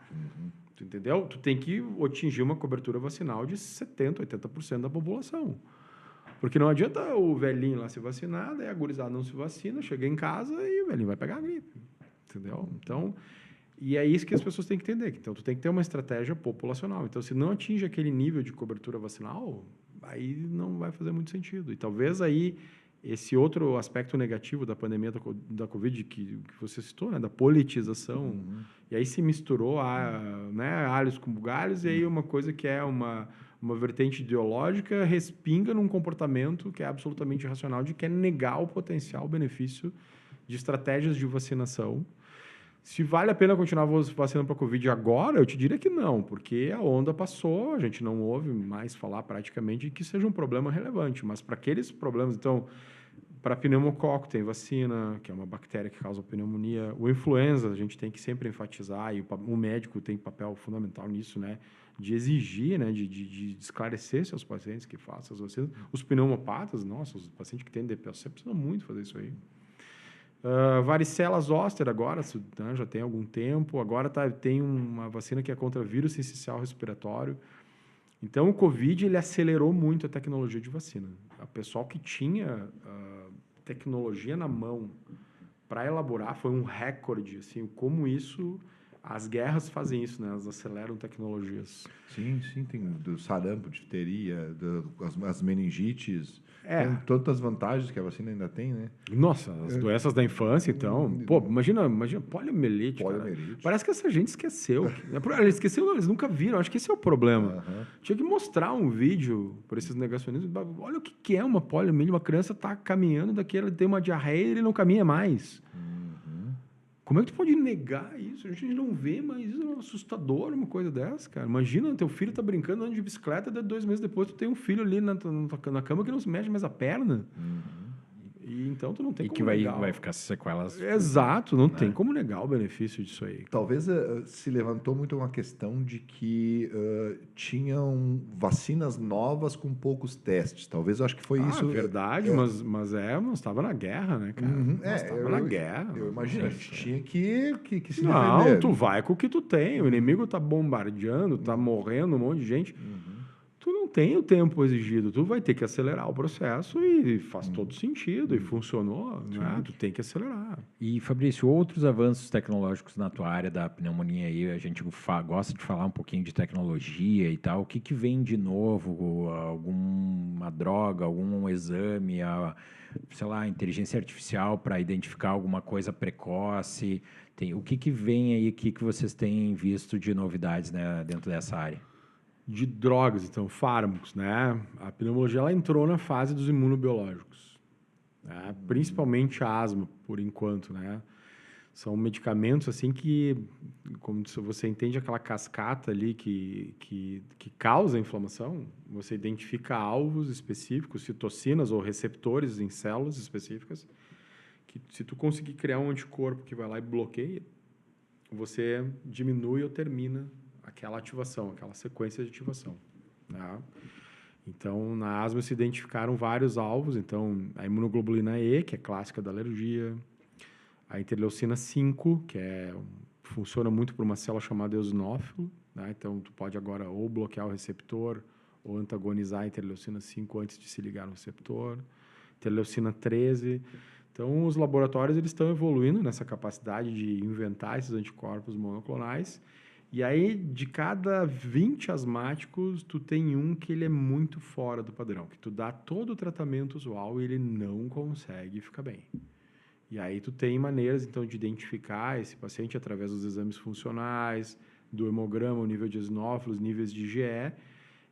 Tu entendeu? Tu tem que atingir uma cobertura vacinal de 70%, 80% da população. Porque não adianta o velhinho lá se vacinar, daí a gurizada não se vacina, chega em casa e o velhinho vai pegar a gripe. Entendeu? Então, e é isso que as pessoas têm que entender. Então, tu tem que ter uma estratégia populacional. Então, se não atinge aquele nível de cobertura vacinal, aí não vai fazer muito sentido. E talvez aí esse outro aspecto negativo da pandemia da Covid que você citou, né, da politização, e aí se misturou né, alhos com bugalhos, e aí uma coisa que é uma vertente ideológica respinga num comportamento que é absolutamente irracional, de que é negar o potencial benefício de estratégias de vacinação. Se vale a pena continuar vacinando para a Covid agora, eu te diria que não, porque a onda passou, a gente não ouve mais falar praticamente que seja um problema relevante, mas para aqueles problemas, então, para pneumococo tem vacina, que é uma bactéria que causa pneumonia, o influenza a gente tem que sempre enfatizar, e o médico tem papel fundamental nisso, né, de exigir, né, de esclarecer seus pacientes que façam as vacinas. Os pneumopatas, nossa, os pacientes que têm DPOC precisam muito fazer isso aí. Varicela zoster agora, né, já tem algum tempo. Agora tem uma vacina que é contra vírus sincicial respiratório. Então, o Covid ele acelerou muito a tecnologia de vacina. O pessoal que tinha tecnologia na mão para elaborar foi um recorde. Assim, como isso... As guerras fazem isso, né? Elas aceleram tecnologias. Sim, tem do sarampo, difteria, as meningites. Tem tantas vantagens que a vacina ainda tem, né? Nossa, as doenças da infância, então... Pô, imagina poliomielite, cara. Parece que essa gente esqueceu. Eles esqueceram, eles nunca viram. Acho que esse é o problema. Tinha que mostrar um vídeo para esses negacionistas. Olha o que é uma poliomielite. Uma criança está caminhando daqui, ela tem uma diarreia e ele não caminha mais. Como é que tu pode negar isso? A gente não vê, mas isso é assustador, uma coisa dessa, cara. Imagina, teu filho tá brincando andando de bicicleta, 2 meses depois tu tem um filho ali na cama que não se mexe mais a perna. E então tu não tem como negar. E que vai ficar sequelas. Exato, não tem como negar o benefício disso aí. Talvez se levantou muito uma questão de que tinham vacinas novas com poucos testes. Talvez eu acho que foi isso. Verdade, mas estava na guerra, né, cara? Estava na guerra. Eu imagino, a gente tinha que se defender. Não, tu vai com o que tu tem. O inimigo tá bombardeando, tá morrendo um monte de gente. Tu não tem o tempo exigido, tu vai ter que acelerar o processo e faz todo sentido, e funcionou, né? Tu tem que acelerar. E, Fabrício, outros avanços tecnológicos na tua área da pneumonia aí, a gente gosta de falar um pouquinho de tecnologia e tal, o que vem de novo, alguma droga, algum exame, sei lá, inteligência artificial para identificar alguma coisa precoce, o que vem aí, o que vocês têm visto de novidades, né, dentro dessa área? De drogas, então, fármacos, né? A pneumologia ela entrou na fase dos imunobiológicos, né? Principalmente a asma, por enquanto, né? São medicamentos assim que, como você entende aquela cascata ali que causa inflamação, você identifica alvos específicos, citocinas ou receptores em células específicas, que se tu conseguir criar um anticorpo que vai lá e bloqueia, você diminui ou termina aquela ativação, aquela sequência de ativação. Né? Então, na asma se identificaram vários alvos. Então, a imunoglobulina E, que é clássica da alergia, a interleucina 5, que funciona muito por uma célula chamada eosinófilo. Né? Então, tu pode agora ou bloquear o receptor ou antagonizar a interleucina 5 antes de se ligar no receptor. Interleucina 13. Então, os laboratórios eles estão evoluindo nessa capacidade de inventar esses anticorpos monoclonais. E aí, de cada 20 asmáticos, tu tem um que ele é muito fora do padrão, que tu dá todo o tratamento usual e ele não consegue ficar bem. E aí tu tem maneiras, então, de identificar esse paciente através dos exames funcionais, do hemograma, o nível de eosinófilos, níveis de IgE,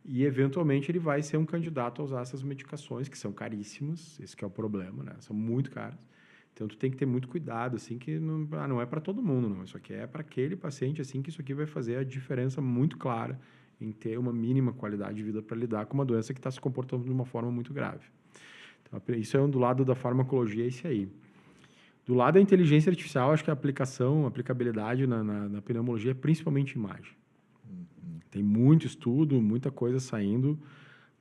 e, eventualmente, ele vai ser um candidato a usar essas medicações, que são caríssimas, esse que é o problema, né? São muito caras. Então, tu tem que ter muito cuidado, assim, que não é para todo mundo, não. Isso aqui é para aquele paciente, assim, que isso aqui vai fazer a diferença muito clara em ter uma mínima qualidade de vida para lidar com uma doença que está se comportando de uma forma muito grave. Então, isso é do lado da farmacologia, esse aí. Do lado da inteligência artificial, acho que a aplicabilidade na pneumologia é principalmente imagem. Tem muito estudo, muita coisa saindo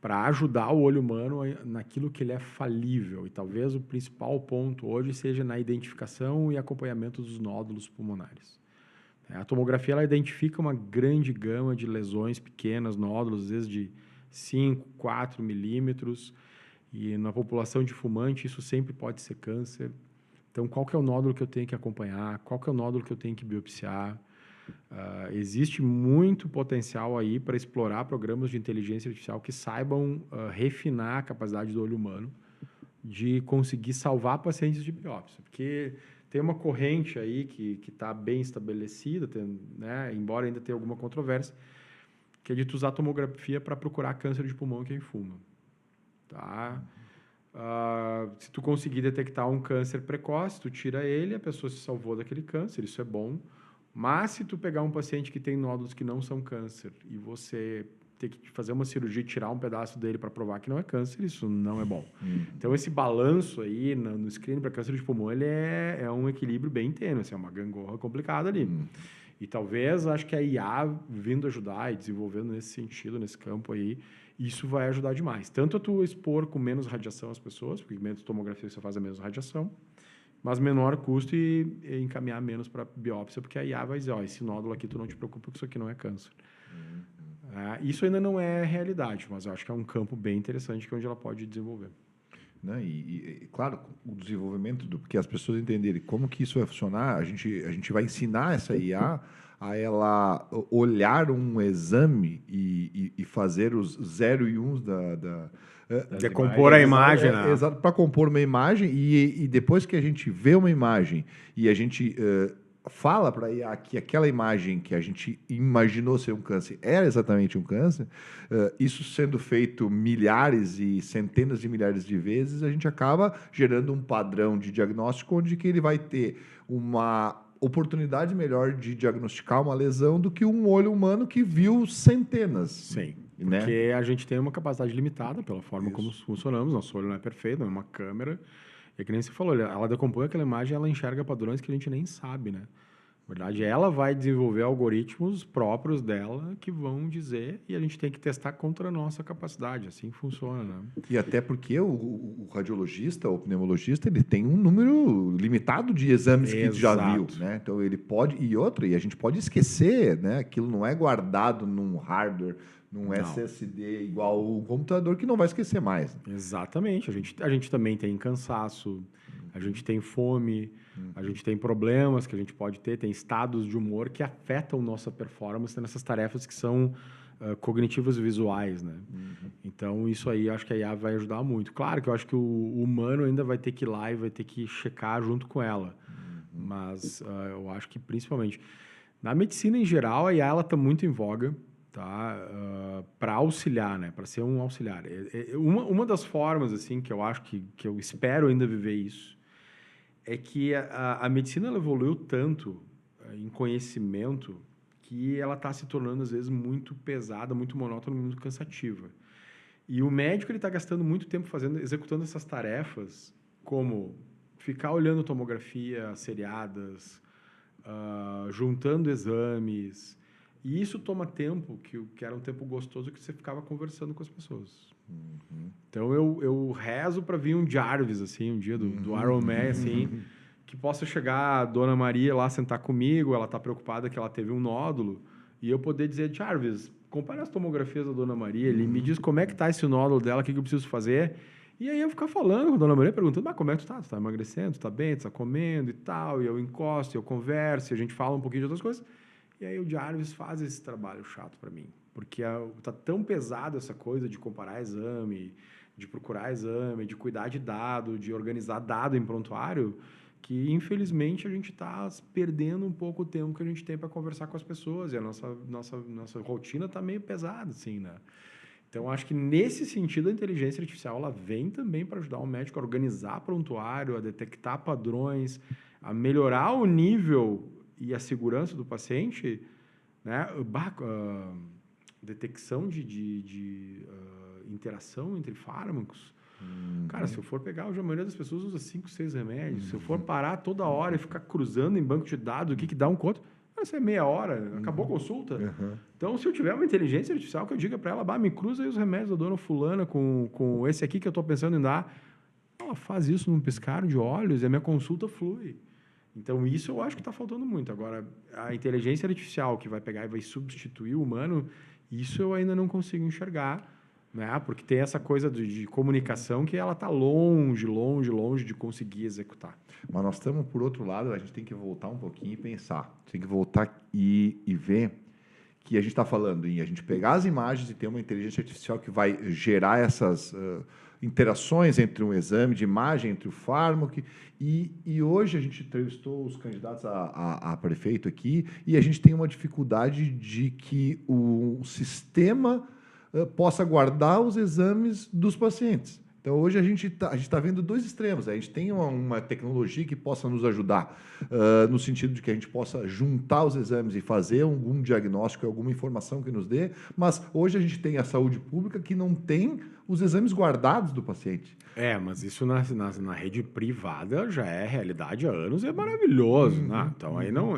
para ajudar o olho humano naquilo que ele é falível. E talvez o principal ponto hoje seja na identificação e acompanhamento dos nódulos pulmonares. A tomografia ela identifica uma grande gama de lesões pequenas, nódulos, às vezes de 5, 4 milímetros. E na população de fumante, isso sempre pode ser câncer. Então, qual que é o nódulo que eu tenho que acompanhar? Qual que é o nódulo que eu tenho que biopsiar? Existe muito potencial aí para explorar programas de inteligência artificial que saibam refinar a capacidade do olho humano de conseguir salvar pacientes de biópsia. Porque tem uma corrente aí que está bem estabelecida, né, embora ainda tenha alguma controvérsia, que é de tu usar tomografia para procurar câncer de pulmão em quem fuma. Tá? Se tu conseguir detectar um câncer precoce, tu tira ele, a pessoa se salvou daquele câncer, isso é bom. Mas se tu pegar um paciente que tem nódulos que não são câncer e você ter que fazer uma cirurgia e tirar um pedaço dele para provar que não é câncer, isso não é bom. Então, esse balanço aí no screening para câncer de pulmão, ele é um equilíbrio bem tênue, assim, é uma gangorra complicada ali. E talvez, acho que a IA vindo ajudar e desenvolvendo nesse sentido, nesse campo aí, isso vai ajudar demais. Tanto a tu expor com menos radiação as pessoas, porque menos tomografia você faz a mesma radiação, mas menor custo e encaminhar menos para biópsia, porque a IA vai dizer, esse nódulo aqui tu não te preocupa, porque isso aqui não é câncer. Isso ainda não é realidade, mas eu acho que é um campo bem interessante que é onde ela pode desenvolver. Né? Claro, o desenvolvimento, porque as pessoas entenderem como que isso vai funcionar, a gente vai ensinar essa IA a ela olhar um exame e fazer os 0 e 1 decompor a imagem, né? Exato, para compor uma imagem e depois que a gente vê uma imagem e a gente fala para IA que aquela imagem que a gente imaginou ser um câncer era exatamente um câncer, isso sendo feito milhares e centenas de milhares de vezes, a gente acaba gerando um padrão de diagnóstico onde que ele vai ter uma oportunidade melhor de diagnosticar uma lesão do que um olho humano que viu centenas. Sim, né? Porque a gente tem uma capacidade limitada pela forma como funcionamos, nosso olho não é perfeito, não é uma câmera. É que nem você falou, ela decompõe aquela imagem, ela enxerga padrões que a gente nem sabe, né? Na verdade, ela vai desenvolver algoritmos próprios dela que vão dizer e a gente tem que testar contra a nossa capacidade. Assim funciona, né? E até porque o radiologista ou pneumologista, ele tem um número limitado de exames que já viu, né? Então, ele pode... E a gente pode esquecer, né? Aquilo não é guardado num hardware, num SSD igual o computador, que não vai esquecer mais. Exatamente. A gente também tem cansaço, a gente tem fome, a gente tem problemas que a gente pode ter, tem estados de humor que afetam nossa performance nessas tarefas que são cognitivas e visuais, né? Então, isso aí, acho que a IA vai ajudar muito. Claro que eu acho que o humano ainda vai ter que ir lá e vai ter que checar junto com ela. Mas eu acho que, principalmente, na medicina em geral, a IA ela está muito em voga, tá? Para auxiliar, né? Para ser um auxiliar. Uma das formas, assim, que eu acho que eu espero ainda viver isso, é que a medicina ela evoluiu tanto em conhecimento que ela está se tornando, às vezes, muito pesada, muito monótona, muito cansativa. E o médico está gastando muito tempo executando essas tarefas, como ficar olhando tomografia seriadas, juntando exames. E isso toma tempo, que era um tempo gostoso que você ficava conversando com as pessoas. Então, eu rezo para vir um Jarvis, assim, um dia do Iron Man, assim, que possa chegar a Dona Maria lá sentar comigo, ela está preocupada que ela teve um nódulo, e eu poder dizer, Jarvis, compara as tomografias da Dona Maria, ele me diz como é que está esse nódulo dela, o que eu preciso fazer, e aí eu ficar falando com a Dona Maria, perguntando, mas como é que tu tá? Tu tá emagrecendo, tu tá bem, tu tá comendo e tal, e eu encosto, eu converso, e a gente fala um pouquinho de outras coisas, e aí o Jarvis faz esse trabalho chato para mim, porque tá tão pesado essa coisa de comparar exame, de procurar exame, de cuidar de dado, de organizar dado em prontuário, que infelizmente a gente está perdendo um pouco o tempo que a gente tem para conversar com as pessoas, e a nossa rotina está meio pesada, assim, né? Então, acho que nesse sentido a inteligência artificial ela vem também para ajudar o médico a organizar prontuário, a detectar padrões, a melhorar o nível e a segurança do paciente, né? Detecção de interação entre fármacos. Cara, se eu for pegar, hoje a maioria das pessoas usa 5, 6 remédios. Se eu for parar toda hora e ficar cruzando em banco de dados, o que dá um conto, isso é meia hora, acabou a consulta. Então, se eu tiver uma inteligência artificial que eu diga para ela, me cruza aí os remédios da dona fulana com esse aqui que eu estou pensando em dar, ela faz isso num piscar de olhos e a minha consulta flui. Então, isso eu acho que está faltando muito. Agora, a inteligência artificial que vai pegar e vai substituir o humano, isso eu ainda não consigo enxergar, né? Porque tem essa coisa de comunicação que ela está longe de conseguir executar. Mas nós estamos, por outro lado, a gente tem que voltar um pouquinho e pensar. Tem que voltar e ver que a gente está falando em a gente pegar as imagens e ter uma inteligência artificial que vai gerar essas interações entre um exame de imagem, entre o fármaco. E hoje a gente entrevistou os candidatos a prefeito aqui e a gente tem uma dificuldade de que o sistema possa guardar os exames dos pacientes. Então, hoje a gente tá vendo dois extremos. A gente tem uma tecnologia que possa nos ajudar, no sentido de que a gente possa juntar os exames e fazer algum diagnóstico, alguma informação que nos dê, mas hoje a gente tem a saúde pública que não tem os exames guardados do paciente. Mas isso na rede privada já é realidade há anos, é maravilhoso. Né? Então, aí não,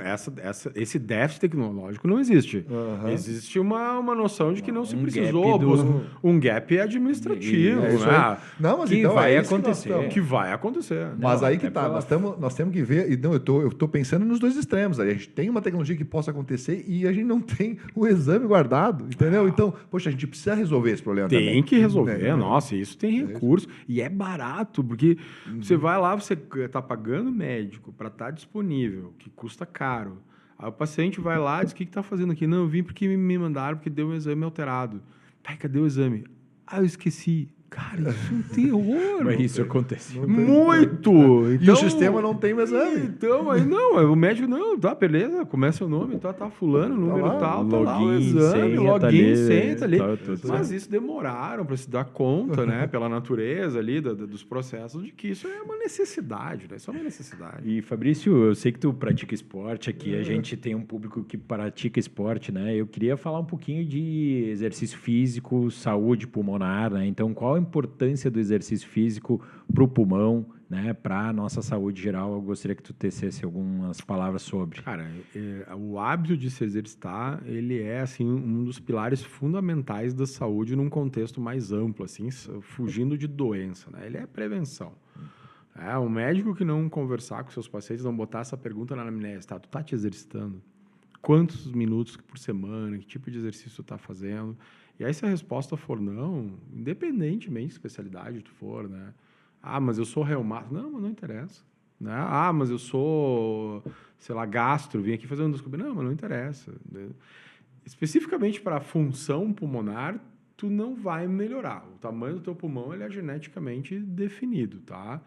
esse déficit tecnológico não existe. Existe uma noção de que não se precisou um gap administrativo. Né? Não, mas que então vai é acontecer. Que vai acontecer. Mas aí que tá, nós temos que ver, então eu estou pensando nos dois extremos. A gente tem uma tecnologia que possa acontecer e a gente não tem o exame guardado, entendeu? Então, poxa, a gente precisa resolver esse problema também. Tem que resolver, nossa, isso tem recurso. E é barato, porque você vai lá, você está pagando médico para estar disponível, que custa caro. Aí o paciente vai lá e diz, o que está fazendo aqui? Não, eu vim porque me mandaram, porque deu um exame alterado. Pai, cadê o exame? Eu esqueci. Cara, isso é um terror. Mas isso acontece. Muito! Então, e o Então, sistema não tem o exame. Então, aí não, o médico, não, tá, beleza, começa o nome, tá fulano, número lá, tal, tá lá o login, exame, senha, login, tá ali, senta ali. tudo Mas certo. isso demoraram para se dar conta, né, pela natureza ali, dos processos, de que isso é uma necessidade, né? Isso é uma necessidade. E, Fabrício, eu sei que tu pratica esporte aqui, a gente tem um público que pratica esporte, né? Eu queria falar um pouquinho de exercício físico, saúde pulmonar, né? Então, qual a importância do exercício físico para o pulmão, né? Para a nossa saúde geral? Eu gostaria que tu tecesse algumas palavras sobre. Cara, o hábito de se exercitar, ele é, assim, um dos pilares fundamentais da saúde num contexto mais amplo, assim, fugindo de doença, né? Ele é prevenção. Um médico que não conversar com seus pacientes, não botar essa pergunta na anamnese, tá? Tu tá te exercitando? Quantos minutos por semana? Que tipo de exercício tu tá fazendo? E aí, se a resposta for não, independentemente de especialidade tu for, né? Mas eu sou reumático. Não, mas não interessa. Né? Mas eu sou, sei lá, gastro, vim aqui fazer endoscopia. Não, mas não interessa. Especificamente para a função pulmonar, tu não vai melhorar. O tamanho do teu pulmão, ele é geneticamente definido, tá?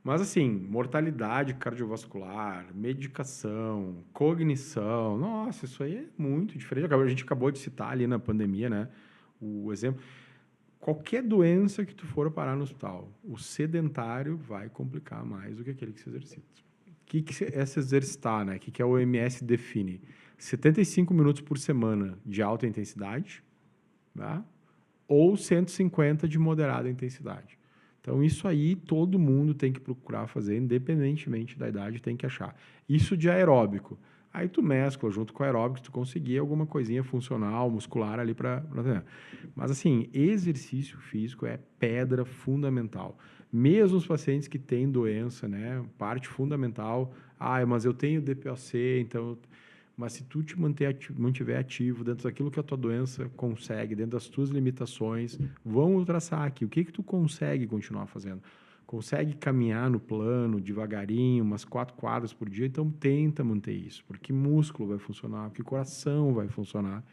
Mas, assim, mortalidade cardiovascular, medicação, cognição, nossa, isso aí é muito diferente. A gente acabou de citar ali na pandemia, né? O exemplo. Qualquer doença que tu for parar no hospital, o sedentário vai complicar mais do que aquele que se exercita. O que é se exercitar, né? O que a OMS define? 75 minutos por semana de alta intensidade, tá? Ou 150 de moderada intensidade. Então, isso aí todo mundo tem que procurar fazer, independentemente da idade, tem que achar. Isso de aeróbico. Aí tu mescla junto com o aeróbico, se tu conseguir alguma coisinha funcional, muscular ali para... Mas, assim, exercício físico é pedra fundamental. Mesmo os pacientes que têm doença, né? Parte fundamental, mas eu tenho DPOC, então... Mas se tu te mantiver ativo dentro daquilo que a tua doença consegue, dentro das tuas limitações, vamos traçar aqui. O que tu consegue continuar fazendo? Consegue caminhar no plano, devagarinho, umas 4 quadras por dia? Então, tenta manter isso. Porque músculo vai funcionar, porque coração vai funcionar.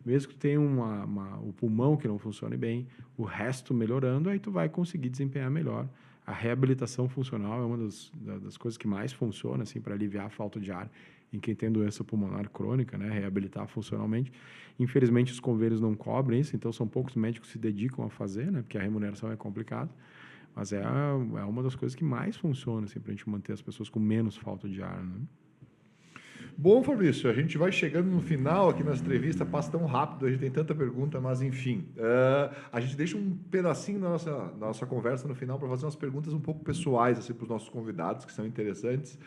Mesmo que tu tenha o pulmão que não funcione bem, o resto melhorando, aí tu vai conseguir desempenhar melhor. A reabilitação funcional é uma das coisas que mais funciona, assim, para aliviar a falta de ar em quem tem doença pulmonar crônica, né, reabilitar funcionalmente. Infelizmente, os convênios não cobrem isso, então são poucos médicos que se dedicam a fazer, né, porque a remuneração é complicada, mas é uma das coisas que mais funciona, assim, para a gente manter as pessoas com menos falta de ar, né? Bom, Fabrício, a gente vai chegando no final aqui nessa entrevista, passa tão rápido, a gente tem tanta pergunta, mas enfim. A gente deixa um pedacinho da nossa conversa no final para fazer umas perguntas um pouco pessoais assim, para os nossos convidados, que são interessantes.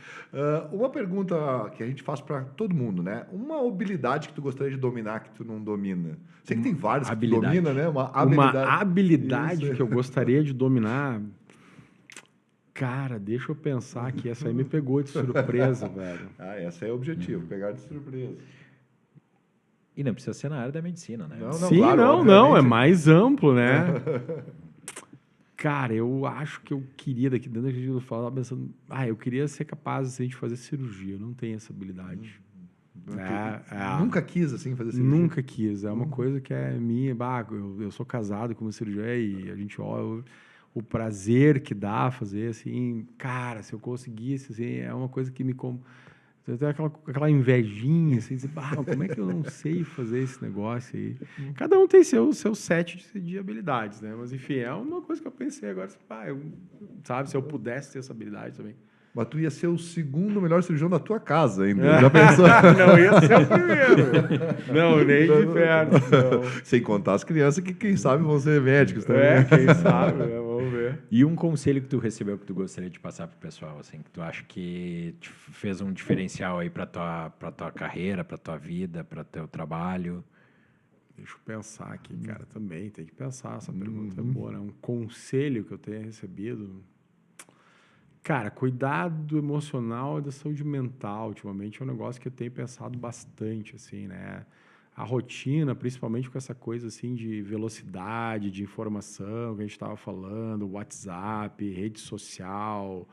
Uma pergunta que a gente faz para todo mundo, né? Uma habilidade que tu gostaria de dominar que tu não domina? Sei que tem várias que tu domina, né? Uma habilidade Isso. que eu gostaria de dominar... Cara, deixa eu pensar aqui. Essa aí me pegou de surpresa, velho. Esse é o objetivo, pegar de surpresa. E não precisa ser na área da medicina, né? Sim, claro, não, obviamente. é mais amplo, né? Cara, eu acho que eu queria, daqui dentro da eu falava pensando, eu queria ser capaz assim, de fazer cirurgia. Eu não tenho essa habilidade. Nunca quis assim fazer cirurgia? Nunca quis. É uma coisa que é minha. Eu sou casado com uma cirurgiã e a gente olha o prazer que dá fazer assim. Cara, se eu conseguisse, assim, é uma coisa que me... Eu tenho aquela invejinha, assim, dizer, como é que eu não sei fazer esse negócio aí? Cada um tem seu set de habilidades, né? Mas, enfim, é uma coisa que eu pensei agora, sabe, se eu pudesse ter essa habilidade também. Mas tu ia ser o segundo melhor cirurgião da tua casa ainda. Já pensou? Não ia ser o primeiro. Não, nem de perto. Não. Sem contar as crianças que, quem sabe, vão ser médicos também. Quem sabe, né? Vamos ver. E um conselho que tu recebeu que tu gostaria de passar pro pessoal, assim, que tu acha que te fez um diferencial aí pra tua carreira, pra tua vida, pra teu trabalho? Deixa eu pensar aqui, cara, também. Tem que pensar, essa pergunta é boa, né? Um conselho que eu tenha recebido... Cara, cuidado emocional e da saúde mental, ultimamente, é um negócio que eu tenho pensado bastante, assim, né? A rotina, principalmente com essa coisa, assim, de velocidade, de informação que a gente estava falando, WhatsApp, rede social,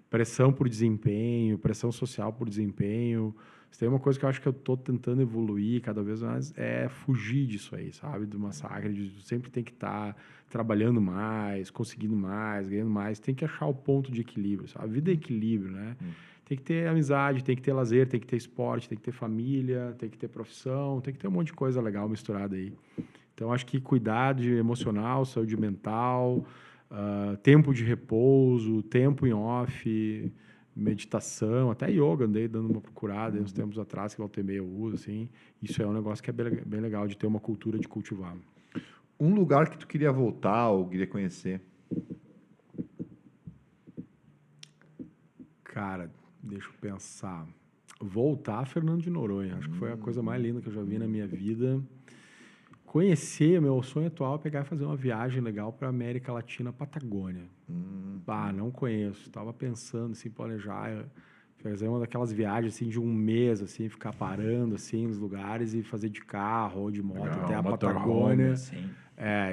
pressão por desempenho, pressão social por desempenho. Se tem uma coisa que eu acho que eu estou tentando evoluir cada vez mais, é fugir disso aí, sabe? Do massacre, de sempre tem que estar trabalhando mais, conseguindo mais, ganhando mais. Tem que achar o ponto de equilíbrio, sabe? A vida é equilíbrio, né? Tem que ter amizade, tem que ter lazer, tem que ter esporte, tem que ter família, tem que ter profissão, tem que ter um monte de coisa legal misturada aí. Então, acho que cuidado emocional, saúde mental, tempo de repouso, tempo em off... meditação, até yoga, andei dando uma procurada uns tempos atrás, que volta e meia eu uso, assim. Isso é um negócio que é bem legal, de ter uma cultura de cultivar. Um lugar que tu queria voltar ou queria conhecer? Cara, deixa eu pensar. Voltar a Fernando de Noronha. Acho que foi a coisa mais linda que eu já vi na minha vida. Conhecer, meu sonho atual é pegar e fazer uma viagem legal para a América Latina, Patagônia. Não conheço. Estava pensando, assim, planejar, fazer uma daquelas viagens, assim, de um mês, assim, ficar parando, assim, nos lugares e fazer de carro ou de moto até a Patagônia. Assim.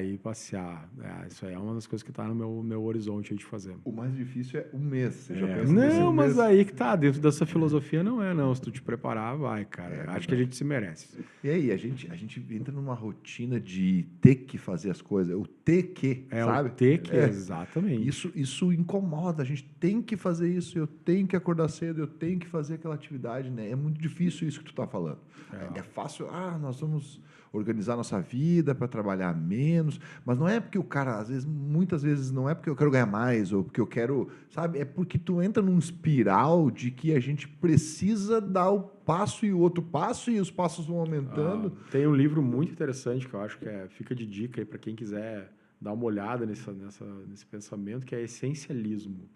E passear. Isso aí é uma das coisas que está no meu horizonte aí de fazer. O mais difícil é um mês. Você já pensa Não, mas aí que tá. Dentro dessa filosofia não é, não. Se tu te preparar, vai, cara. Acho que a gente se merece. E aí, a gente entra numa rotina de ter que fazer as coisas. O ter que, sabe? O ter que, exatamente. Isso incomoda. A gente tem que fazer isso. Eu tenho que acordar cedo. Eu tenho que fazer aquela atividade, né? É muito difícil isso que tu tá falando. É fácil. Nós vamos organizar nossa vida para trabalhar menos, mas não é porque o cara, muitas vezes, não é porque eu quero ganhar mais ou porque eu quero, sabe? É porque tu entra num espiral de que a gente precisa dar o passo e o outro passo e os passos vão aumentando. Tem um livro muito interessante que eu acho que fica de dica aí para quem quiser dar uma olhada nesse pensamento, que é Essencialismo.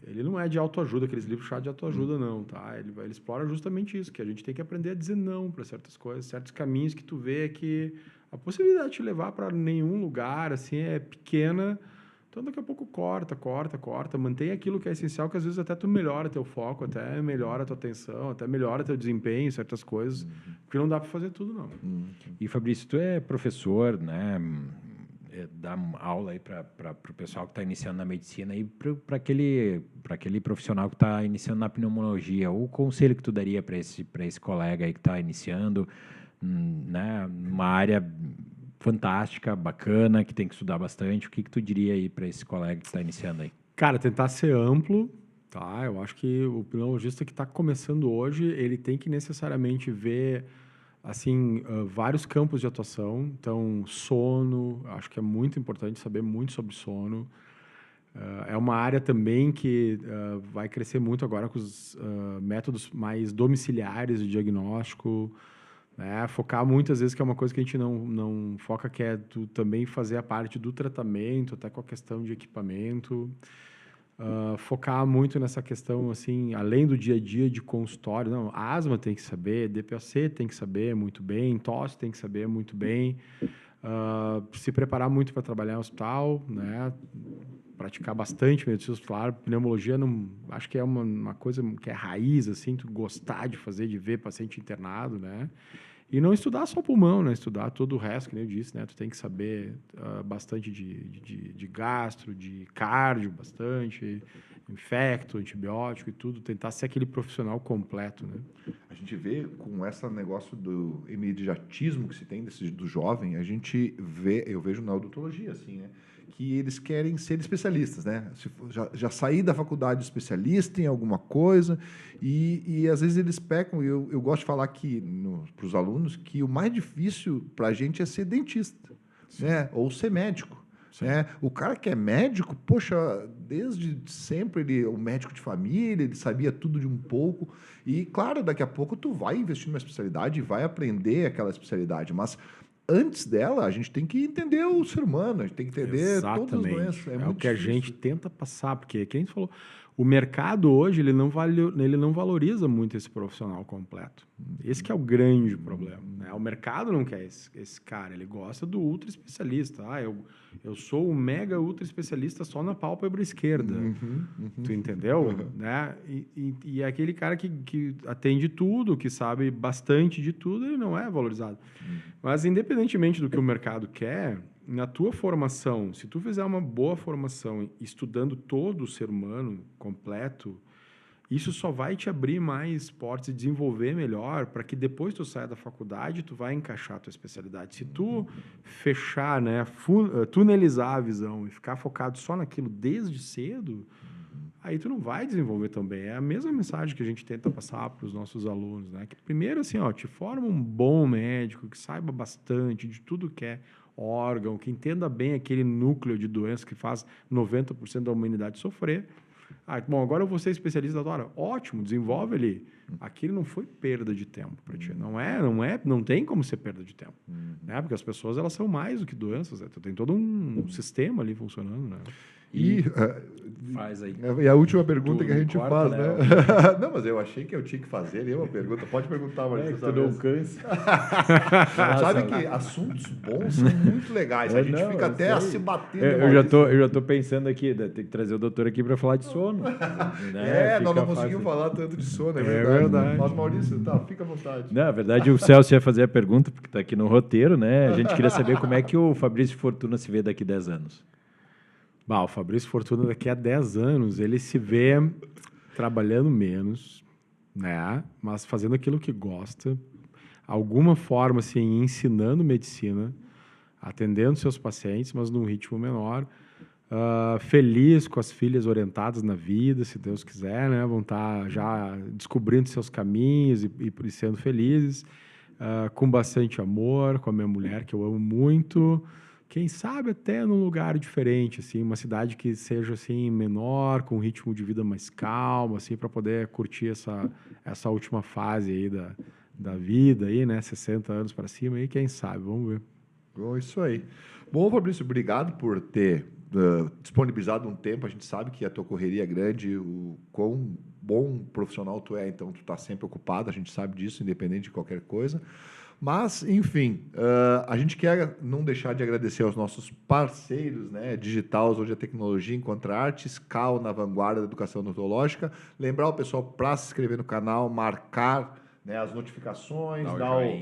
Ele não é de autoajuda, aqueles livros chatos de autoajuda, não, tá? Ele explora justamente isso, que a gente tem que aprender a dizer não para certas coisas, certos caminhos que tu vê que a possibilidade de te levar para nenhum lugar, assim, é pequena. Então, daqui a pouco corta, mantém aquilo que é essencial, que às vezes até tu melhora teu foco, até melhora a tua atenção, até melhora teu desempenho, certas coisas, porque não dá para fazer tudo, não. E, Fabrício, tu é professor, né? Dá aula aí para o pessoal que está iniciando na medicina e para aquele profissional que está iniciando na pneumologia. O conselho que tu daria para esse colega aí que está iniciando, né, numa área fantástica, bacana, que tem que estudar bastante, o que tu diria aí para esse colega que está iniciando aí? Cara, tentar ser amplo, tá? Eu acho que o pneumologista que está começando hoje, ele tem que necessariamente ver assim, vários campos de atuação. Então, sono, acho que é muito importante saber muito sobre sono. É uma área também que vai crescer muito agora com os métodos mais domiciliares de diagnóstico, né? Focar muitas vezes, que é uma coisa que a gente não foca, que é tu também fazer a parte do tratamento, até com a questão de equipamento. Focar muito nessa questão, assim, além do dia a dia de consultório. Não, asma tem que saber, DPOC tem que saber muito bem, tosse tem que saber muito bem. Se preparar muito para trabalhar em hospital, né? Praticar bastante medicina hospitalar. Pneumologia, acho que é uma coisa que é raiz, assim, tu gostar de fazer, de ver paciente internado, né? E não estudar só pulmão, né? Estudar todo o resto, que nem eu disse, né? Tu tem que saber bastante de gastro, de cardio, bastante, infecto, antibiótico e tudo. Tentar ser aquele profissional completo, né? A gente vê com esse negócio do imediatismo que se tem do jovem, eu vejo na odontologia, assim, né? Que eles querem ser especialistas, né? Já sair da faculdade especialista em alguma coisa e às vezes eles pecam. Eu gosto de falar aqui para os alunos que o mais difícil para a gente é ser dentista, né? Ou ser médico. Né? O cara que é médico, poxa, desde sempre o médico de família, ele sabia tudo de um pouco. E, claro, daqui a pouco tu vai investir numa especialidade e vai aprender aquela especialidade, mas antes dela, a gente tem que entender o ser humano, a gente tem que entender todas as doenças. É o que a gente tenta passar, porque, quem a gente falou, o mercado hoje ele não valoriza muito esse profissional completo. Esse que é o grande problema, né? O mercado não quer esse cara, ele gosta do ultra especialista. Eu sou o mega ultra especialista só na pálpebra esquerda. Tu entendeu? Né? E aquele cara que atende tudo, que sabe bastante de tudo, ele não é valorizado. Mas, independentemente do que o mercado quer, na tua formação, se tu fizer uma boa formação estudando todo o ser humano completo, isso só vai te abrir mais portas e desenvolver melhor para que depois tu saia da faculdade tu vai encaixar a tua especialidade. Se tu fechar, né, tunelizar a visão e ficar focado só naquilo desde cedo, aí tu não vai desenvolver tão bem. É a mesma mensagem que a gente tenta passar para os nossos alunos, né? Que primeiro, assim, te forma um bom médico que saiba bastante de tudo que é órgão, que entenda bem aquele núcleo de doença que faz 90% da humanidade sofrer. Bom, agora eu vou ser especialista da hora. Ótimo, desenvolve ali. Aquilo não foi perda de tempo para ti. Não tem como ser perda de tempo. Né? Porque as pessoas, elas são mais do que doenças. Né? Tem todo um sistema ali funcionando, né? Faz aí. E a última pergunta que a gente corta, faz, né? Não, mas eu achei que eu tinha que fazer uma pergunta. Pode perguntar, Maurício. Tu não cansa. Sabe que assuntos bons são muito legais. A gente fica até se batendo. Eu já tô pensando aqui, tem que trazer o doutor aqui para falar de sono. Né? Nós não conseguimos falar tanto de sono, é verdade. Mas, Maurício, fica à vontade. Na verdade, o Celso ia fazer a pergunta, porque está aqui no roteiro, né? A gente queria saber como é que o Fabrício Fortuna se vê daqui a 10 anos. O Fabrício Fortuna daqui a 10 anos, ele se vê trabalhando menos, né? Mas fazendo aquilo que gosta, alguma forma, assim, ensinando medicina, atendendo seus pacientes, mas num ritmo menor, feliz com as filhas orientadas na vida, se Deus quiser, né? Vão estar já descobrindo seus caminhos e sendo felizes, com bastante amor, com a minha mulher, que eu amo muito. Quem sabe até num lugar diferente, assim, uma cidade que seja assim menor, com um ritmo de vida mais calmo, assim, para poder curtir essa última fase aí da vida aí, né, 60 anos para cima aí, quem sabe, vamos ver. Bom, isso aí. Bom, Fabrício, obrigado por ter disponibilizado um tempo. A gente sabe que a tua correria é grande, o quão bom profissional tu é, então tu está sempre ocupado, a gente sabe disso, independente de qualquer coisa. Mas, enfim, a gente quer não deixar de agradecer aos nossos parceiros, né, digitais, onde a tecnologia encontra arte, Scal na vanguarda da educação odontológica. Lembrar o pessoal para se inscrever no canal, marcar, né, as notificações,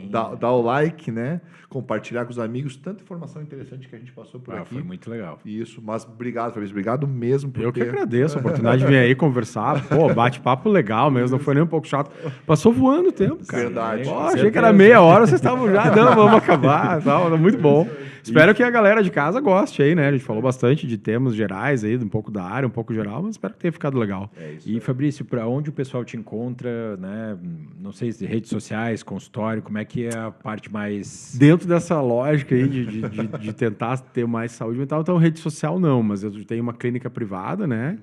dar o like, né, compartilhar com os amigos. Tanta informação interessante que a gente passou por aqui. Foi muito legal. Isso, mas obrigado, Fabrício. Obrigado mesmo por Eu que agradeço a oportunidade de vir aí conversar. Pô, bate-papo legal mesmo, não foi nem um pouco chato. Passou voando o tempo, cara. Verdade. Achei que era meia hora, vocês estavam já, não, vamos acabar. Muito bom. Espero que a galera de casa goste aí, né? A gente falou bastante de temas gerais aí, um pouco da área, um pouco geral, mas espero que tenha ficado legal. E, Fabrício, para onde o pessoal te encontra, né? Não sei redes sociais, consultório, como é que é a parte mais... Dentro dessa lógica aí de tentar ter mais saúde mental, então rede social não, mas eu tenho uma clínica privada, né?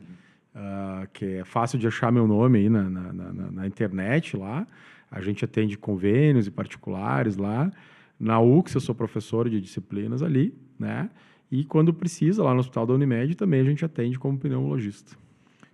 Que é fácil de achar meu nome aí na internet lá. A gente atende convênios e particulares lá. Na UX eu sou professor de disciplinas ali, né? E quando precisa, lá no Hospital da Unimed, também a gente atende como pneumologista.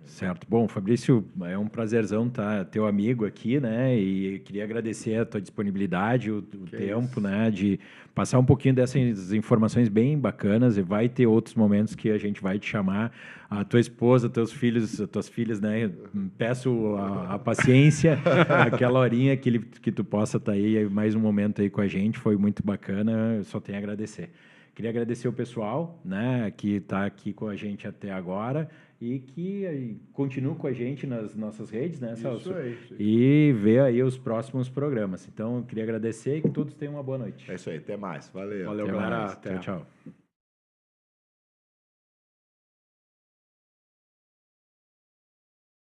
Certo. Bom, Fabrício, é um prazerzão estar teu amigo aqui, né? E queria agradecer a tua disponibilidade, o tempo, né? De passar um pouquinho dessas informações bem bacanas. E vai ter outros momentos que a gente vai te chamar. A tua esposa, teus filhos, as tuas filhas, né? Peço a paciência, aquela horinha que tu possa estar aí mais um momento aí com a gente. Foi muito bacana. Eu só tenho a agradecer. Queria agradecer o pessoal, né, que está aqui com a gente até agora e que continue com a gente nas nossas redes, né, Celso? Isso aí. E ver aí os próximos programas. Então, eu queria agradecer e que todos tenham uma boa noite. É isso aí, até mais. Valeu. Valeu, Até galera. mais. Até. Tchau, tchau.